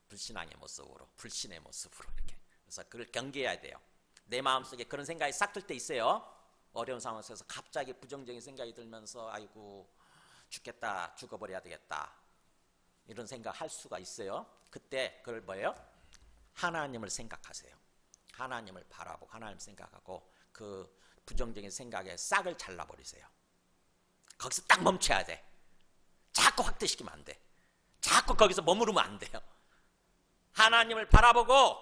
불신앙의 모습으로, 불신의 모습으로 이렇게. 그래서 그걸 경계해야 돼요. 내 마음속에 그런 생각이 싹 들 때 있어요. 어려운 상황에서 갑자기 부정적인 생각이 들면서 아이고 죽겠다, 죽어버려야 되겠다, 이런 생각 할 수가 있어요. 그때 그걸 뭐예요? 하나님을 생각하세요. 하나님을 바라보고 하나님 생각하고 그 부정적인 생각에 싹을 잘라버리세요. 거기서 딱 멈춰야 돼. 자꾸 확대시키면 안 돼. 자꾸 거기서 머무르면 안 돼요. 하나님을 바라보고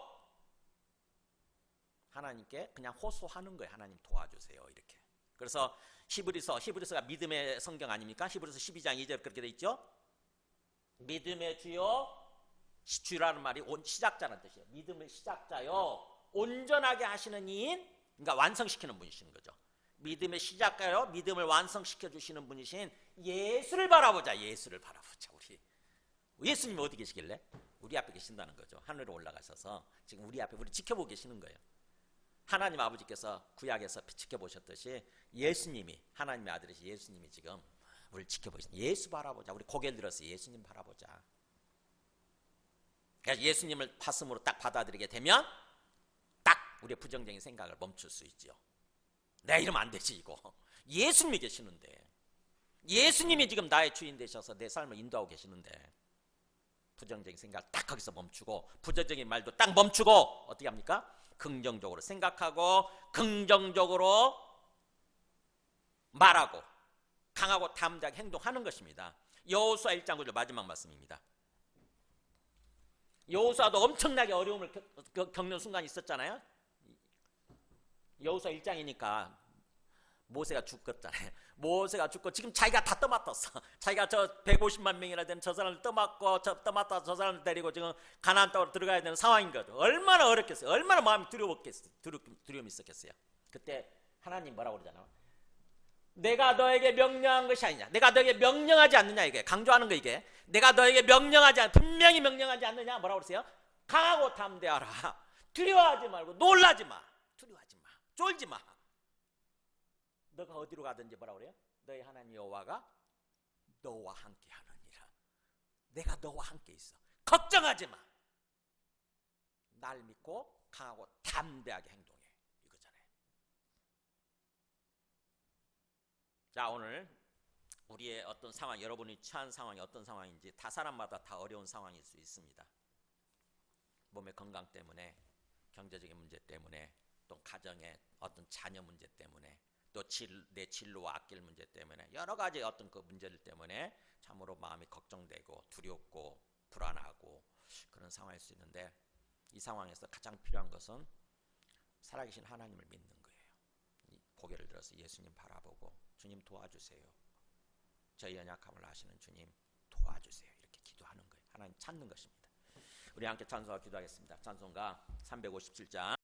하나님께 그냥 호소하는 거예요. 하나님 도와주세요, 이렇게. 그래서 히브리서가 믿음의 성경 아닙니까? 히브리서 12장 2절 그렇게 돼 있죠. 믿음의 주라는 말이 시작자라는 뜻이에요. 믿음의 시작자요, 온전하게 하시는 이인, 그러니까 완성시키는 분이신 거죠. 믿음의 시작자요, 믿음을 완성시켜 주시는 분이신 예수를 바라보자. 예수를 바라보자. 우리 예수님이 어디 계시길래? 우리 앞에 계신다는 거죠. 하늘로 올라가셔서 지금 우리 앞에 우리 지켜보고 계시는 거예요. 하나님 아버지께서 구약에서 지켜보셨듯이 예수님이, 하나님의 아들이신 예수님이 지금 우리를 지켜보시는 예수 바라보자. 우리 고개를 들어서 예수님 바라보자. 그래서 예수님을 가슴으로 딱 받아들이게 되면 딱 우리의 부정적인 생각을 멈출 수 있죠. 내가 이러면 안 되지 이거. 예수님이 계시는데, 예수님이 지금 나의 주인 되셔서 내 삶을 인도하고 계시는데 부정적인 생각을 딱 거기서 멈추고, 부정적인 말도 딱 멈추고 어떻게 합니까? 긍정적으로 생각하고 긍정적으로 말하고 강하고 담대하게 행동하는 것입니다. 여호수아 1장 9절 마지막 말씀입니다. 여호수아도 엄청나게 어려움을 겪는 순간이 있었잖아요. 여호수아 1장이니까 모세가 죽었잖아요. 모세가 죽고 지금 자기가 다 떠맡았어. 자기가 저 150만 명이나 되는 저 사람을 떠맡고 떠맡아 저 사람을 데리고 지금 가나안 땅으로 들어가야 되는 상황인 거죠. 얼마나 어렵겠어요. 얼마나 마음이 두려움이 있었겠어요. 그때 하나님 뭐라고 그러잖아요. 내가 너에게 명령한 것이 아니냐. 내가 너에게 명령하지 않느냐. 이게 강조하는 거. 이게 내가 너에게 명령하지 않, 분명히 명령하지 않느냐. 뭐라고 그러세요? 강하고 담대하라. 두려워하지 말고 놀라지 마. 두려워하지 마. 쫄지 마. 너가 어디로 가든지 뭐라고 그래요? 너희 하나님 여호와가 너와 함께 하느니라. 내가 너와 함께 있어. 걱정하지 마. 날 믿고 강하고 담대하게 행동해. 이거잖아요. 자, 오늘 우리의 어떤 상황, 여러분이 처한 상황이 어떤 상황인지 다 사람마다 다 어려운 상황일 수 있습니다. 몸의 건강 때문에, 경제적인 문제 때문에, 또 가정의 어떤 자녀 문제 때문에, 또 내 진로와 아낄 문제 때문에, 여러 가지 어떤 그 문제들 때문에 참으로 마음이 걱정되고 두렵고 불안하고 그런 상황일 수 있는데, 이 상황에서 가장 필요한 것은 살아계신 하나님을 믿는 거예요. 고개를 들어서 예수님 바라보고 주님 도와주세요. 저희 연약함을 아시는 주님 도와주세요. 이렇게 기도하는 거예요. 하나님 찾는 것입니다. 우리 함께 찬송하고 기도하겠습니다. 찬송가 357장